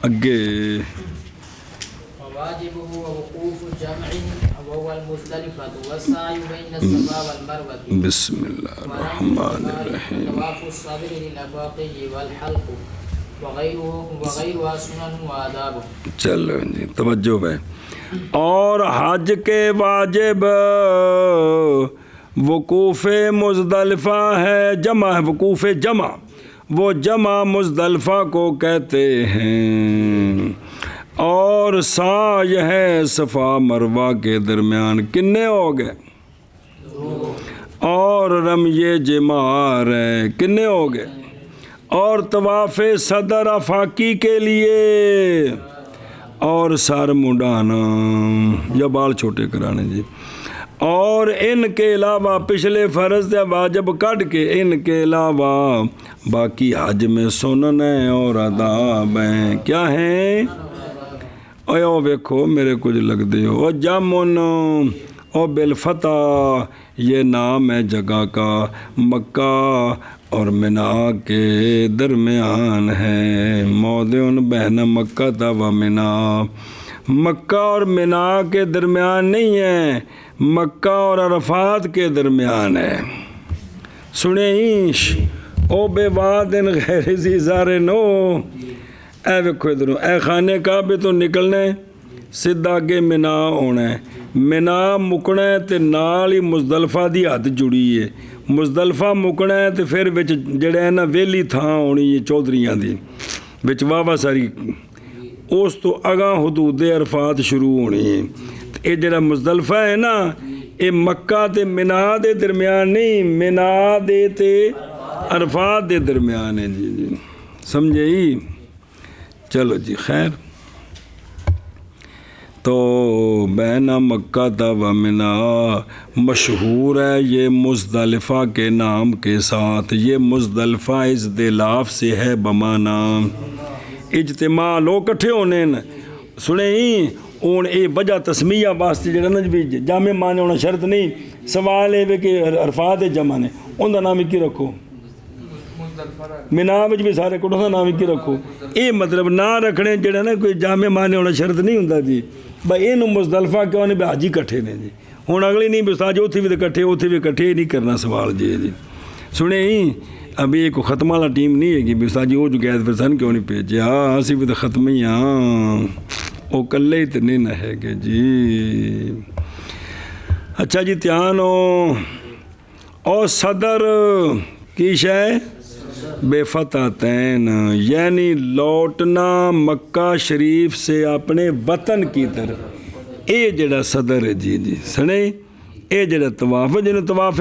اگے بسم اللہ الرحمن الرحیم چلو جی توجہ ہے اور حج کے واجب وقوف مزدلفہ ہے جمع ہے وقوف جمع وہ جمع مزدلفہ کو کہتے ہیں اور سعی ہے صفا مروہ کے درمیان کنے ہو گئے اور رمی جمار ہے کنے ہو گئے اور طواف صدر افاقی کے لیے اور سر منڈانا یا بال چھوٹے کرانے جی اور ان کے علاوہ پچھلے فرض یا واجب کٹ کے ان کے علاوہ باقی حج میں سنن ہیں اور آداب ہیں کیا ہیں او ویکھو میرے کچھ لگ دے ہو جامن او بالفتح یہ نام ہے جگہ کا مکہ اور منا کے درمیان ہے موضع بین مکہ تا و منا مکہ اور منا کے درمیان نہیں ہے مکہ اور عرفات کے درمیان ہے سنیش او بے وادن غیر ذی زارنو اے ویکھو ادھروں اے خانے کعبے تو نکلنے سیدھا کے منا ہونا ہے منا مکنا ہے تے نال ہی مزدلفہ دی حد جڑی ہے مزدلفہ مکنا ہے تے پھر وچ جڑے ہے نا ویلی تھاں ہونی ہے چودھریاں دی وچ واہ ساری اس تو اگاں حدود عرفات شروع ہونی ہے یہ جڑا مزدلفہ ہے نا یہ مکہ تے منا دے درمیان نہیں منا دے تے عرفات دے درمیان ہے جی سمجھے ہی چلو جی خیر تو بین مکہ تا و منا مشہور ہے یہ مزدلفہ کے نام کے ساتھ یہ مزدلفہ ازدلاف سے ہے بمانا اجتماع لوگ کٹھے ہونے سنے ہی اون اے وجہ تسمیہ واسطے جڑا نا بھی جامع معنی ہونا شرط نہیں سوال ہے کہ عرفات جمع نے ان دا نام کی رکھو منا وچ بھی سارے کٹھوں دا نام کی رکھو اے مطلب نہ رکھنے جڑا نا کوئی جامع معنی ہونا شرط نہیں ہوندا جی بھائی اینو مزدلفہ کیوں نے حاجی کٹھے نے جی ہن اگلی نہیں بساج اوتھے بھی کٹھے اوتھے بھی کٹھے نہیں کرنا سوال جی سنے ہی ابھی ایک ختم والا ٹیم نہیں ہے کہ بساجی وہ جو گئے پھر سن کیوں نہیں بھیجے ہاں اسی بھی تو ختم ہی ہاں وہ کلے ہی تو نہیں نہ ہے کہ جی اچھا جی دھیان ہو اور صدر کی شے بے فتح تین یعنی لوٹنا مکہ شریف سے اپنے وطن کی طرف اے جڑا صدر ہے جی سنے ਇਹ ਜਿਹੜਾ ਤਵਾਫ ਜਿਹਨੂੰ ਤਵਾਫ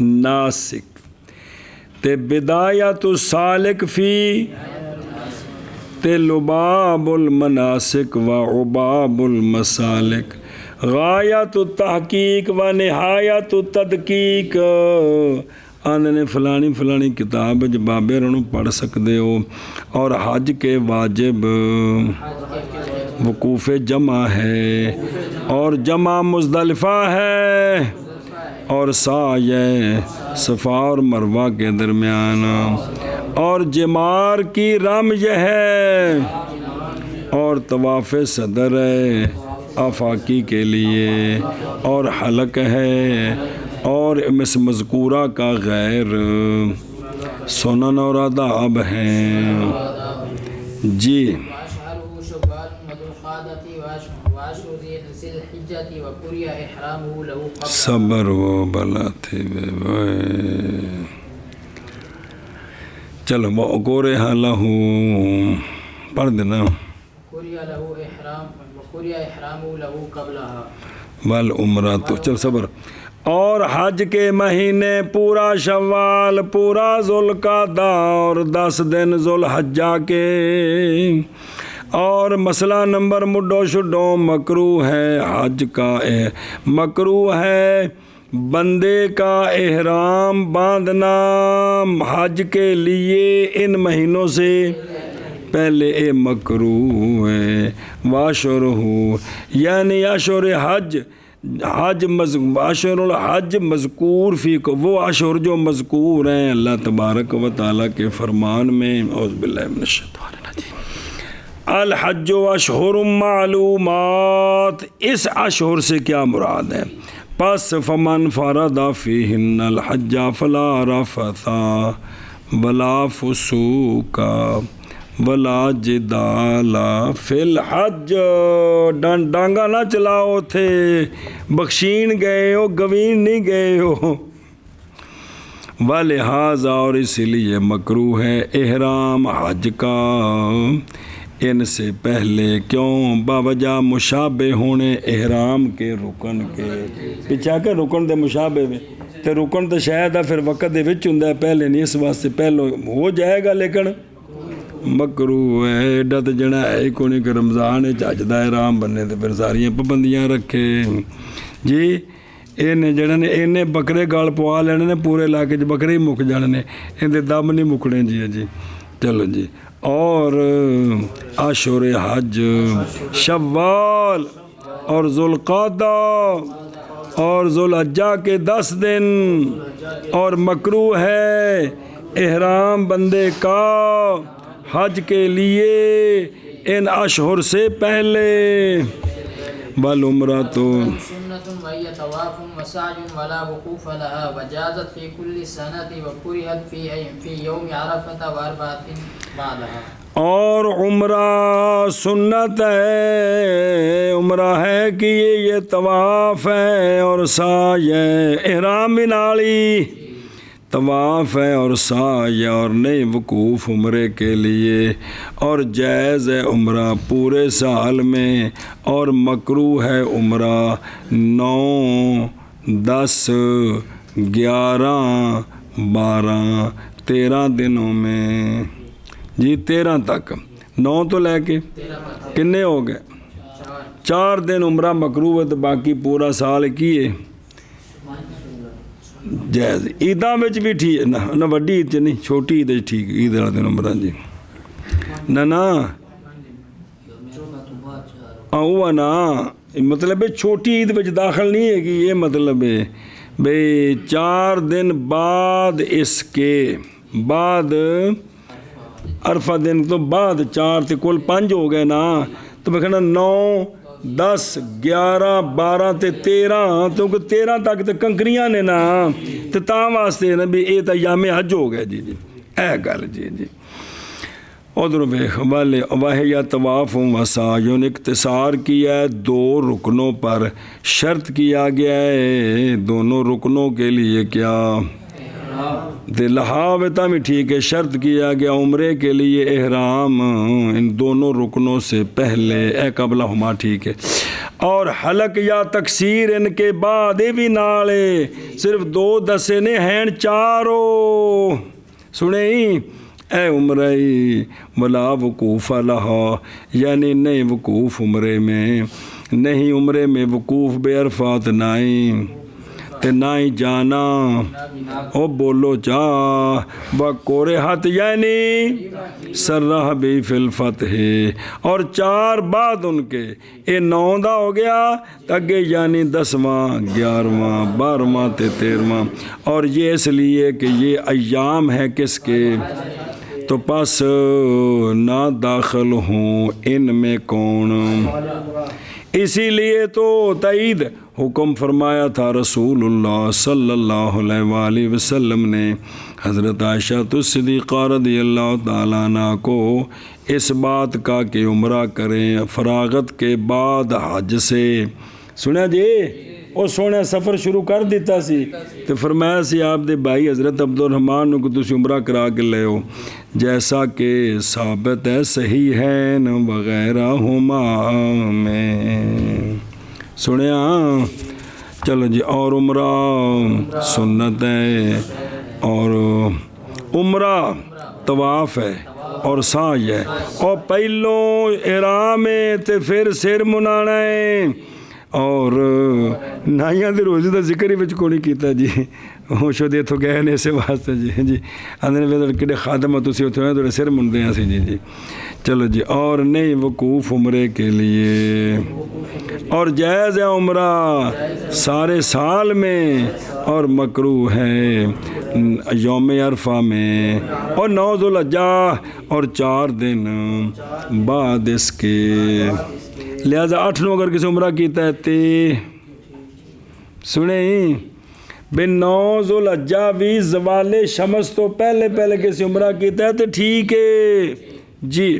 ناسک تے بدایت السالک فی تے لباب المناسک و عباب المسالک غایت التحقیق و نہایت التدقیق آندے نے فلانی کتاب بابے انہوں پڑھ سکتے ہو اور حج کے واجب وقوف جمع ہے اور جمع مزدلفہ ہے اور سعی صفا اور مروہ کے درمیان اور جمار کی رمج ہے اور طواف صدر ہے آفاقی کے لیے اور حلق ہے اور مذکورہ کا غیر سنن اور آداب ہیں جی صبر و بلا تھے چلو وہ گورے لہو پڑھ دینا والعمرہ تو چل صبر اور حج کے مہینے پورا شوال پورا ذوالقعدہ اور 10 دن ذوالحجہ کے اور مسئلہ نمبر مڈو شڈو مکروہ ہے حج کا مکروہ ہے بندے کا احرام باندھنا حج کے لیے ان مہینوں سے پہلے مکروہ ہے واشرہ یعنی اشہر حج اشہر الحج مذکور فی کو وہ اشہر جو مذکور ہیں اللہ تبارک و تعالیٰ کے فرمان میں اعوذ باللہ من الشیطان الرجیم الحج اشہر معلومات اس اشہر سے کیا مراد ہے پس فمن فرض فیہن الحج فلا رفث ولا فسوق ولا جدال فی الحج ڈانگا نہ چلاؤ تھے بخشین گئے ہو گوین نہیں گئے ہو ولہذا اور اسی لیے مکروہ ہے احرام حج کا ان سے پہلے کیوں باوجہ مشابہ ہونے احرام کے رکن کے پچھا کے رکن دے مشابہ میں تے رکن تو شاید پھر وقت دے وچ ہوندا ہے پہلے نہیں اس واسطے پہلو ہو جائے گا لیکن مکروہ ہے ایڈا تو جنا ہے کو نہیں کہ رمضان چاچدہ احرام بننے تے پھر ساریاں پابندیاں رکھے جی انہیں بکرے گال پوا لینے نے پورے علاقے بکرے ہی مک جانے نے اندے دم نہیں مکنے جی چلو جی اور اشہر حج شوال اور ذوالقعدہ اور ذوالحجہ کے 10 دن اور مکروہ ہے احرام بندے کا حج کے لیے ان اشہر سے پہلے والعمرہ تو سنة وهي طواف وسعي ولا وقوف لها وجازت في كل سنة وكرهت في يوم عرفة و4 بعدها اور عمرہ سنت ہے عمرہ ہے کہ یہ طواف ہے اور سعی ہے احرام بھی نالی طواف ہے اور سعی اور نئے وقوف عمرے کے لیے اور جائز ہے عمرہ پورے سال میں اور مکروہ ہے عمرہ 9 10 11 12 13 دنوں میں جی 13 تک 9 تو لے کے کنے ہو گئے 4 دن عمرہ مکروہ ہے تو باقی پورا سال کیے جائز عیداں وچ بھی ٹھیک نہ وڈی عید نہیں چھوٹی عید ٹھیک عید والا دن عمرہ جی نہ وہ نا مطلب ہے چھوٹی عید وچ داخل نہیں ہے کہ یہ مطلب ہے بھئی 4 دن بعد اس کے بعد عرفہ دن تو بعد 4 تے کل 5 ہو گئے نا تو میں کہنا 9 10 11 12 تے 13 کیونکہ 13 تک تے کنکریاں نے نا تے تاں واسطے نا بھی اے تے ایام حج ہو گئے جی اے گل جی ادھر ویخ والے واہیا طواف و سعی اختصار کیا ہے 2 رکنوں پر شرط کیا گیا ہے دونوں رکنوں کے لیے کیا لہاوتا بھی ٹھیک ہے شرط کیا گیا عمرے کے لیے احرام ان دونوں رکنوں سے پہلے قبلہ ہما ٹھیک ہے اور حلق یا تکسیر ان کے بعد یہ بھی نالے صرف 2 دسے نے ہیں 4 سنے اے عمرے ولا وقوف لہا یعنی نہیں وقوف عمرے میں نہیں عمرے میں وقوف بے عرفات نائیں تے نہ ہی جانا او بولو جا بکورے ہاتھ یعنی سرہ بھی فی الفتح اور 4 بعد ان کے یہ 9 دا ہو گیا اگے یعنی 10واں 11واں 12واں تے 13واں اور یہ اس لیے کہ یہ ایام ہے کس کے تو پس نہ داخل ہوں ان میں کون اسی لیے تو تائید حکم فرمایا تھا رسول اللہ صلی اللہ علیہ وآلہ وسلم نے حضرت عائشہ صدیقہ رضی اللہ تعالیٰ عنہ کو اس بات کا کہ عمرہ کریں فراغت کے بعد حج سے سنیا جی وہ سونے سفر شروع کر دیتا سی تو فرمایا سی آپ دے بھائی حضرت عبدالرحمن کو تسی عمرہ کرا کے لے ہو جیسا کہ ثابت ہے صحیح ہے نہ وغیرہ ہما میں سنیا چلو جی اور عمرہ سنت ہے اور عمرہ طواف ہے اور سعی ہے اور پہلوں احرام ہے تے پھر سر منانا ہے اور نائیاں دے روزے دا ذکر ہی وچ کو نہیں کیتا جی ہوشو دے تو گئے نے اسے واسطے جی اندر ویدر کڑے خادمہ تسی ہوتے ہیں تو سر مندے ہیں سی جی چلو جی اور نہیں وقوف عمرے کے لیے اور جائز ہے عمرہ سارے سال میں اور مکروہ ہے یوم عرفہ میں اور 9 ذوالحجہ اور 4 دن بعد اس کے لہذا 8 نو اگر کسی عمرہ کیتا ہے تے سنیں بے 9 ذوالحجہ بھی زوال شمس تو پہلے کسی عمرہ کیتا ہے تو ٹھیک ہے جی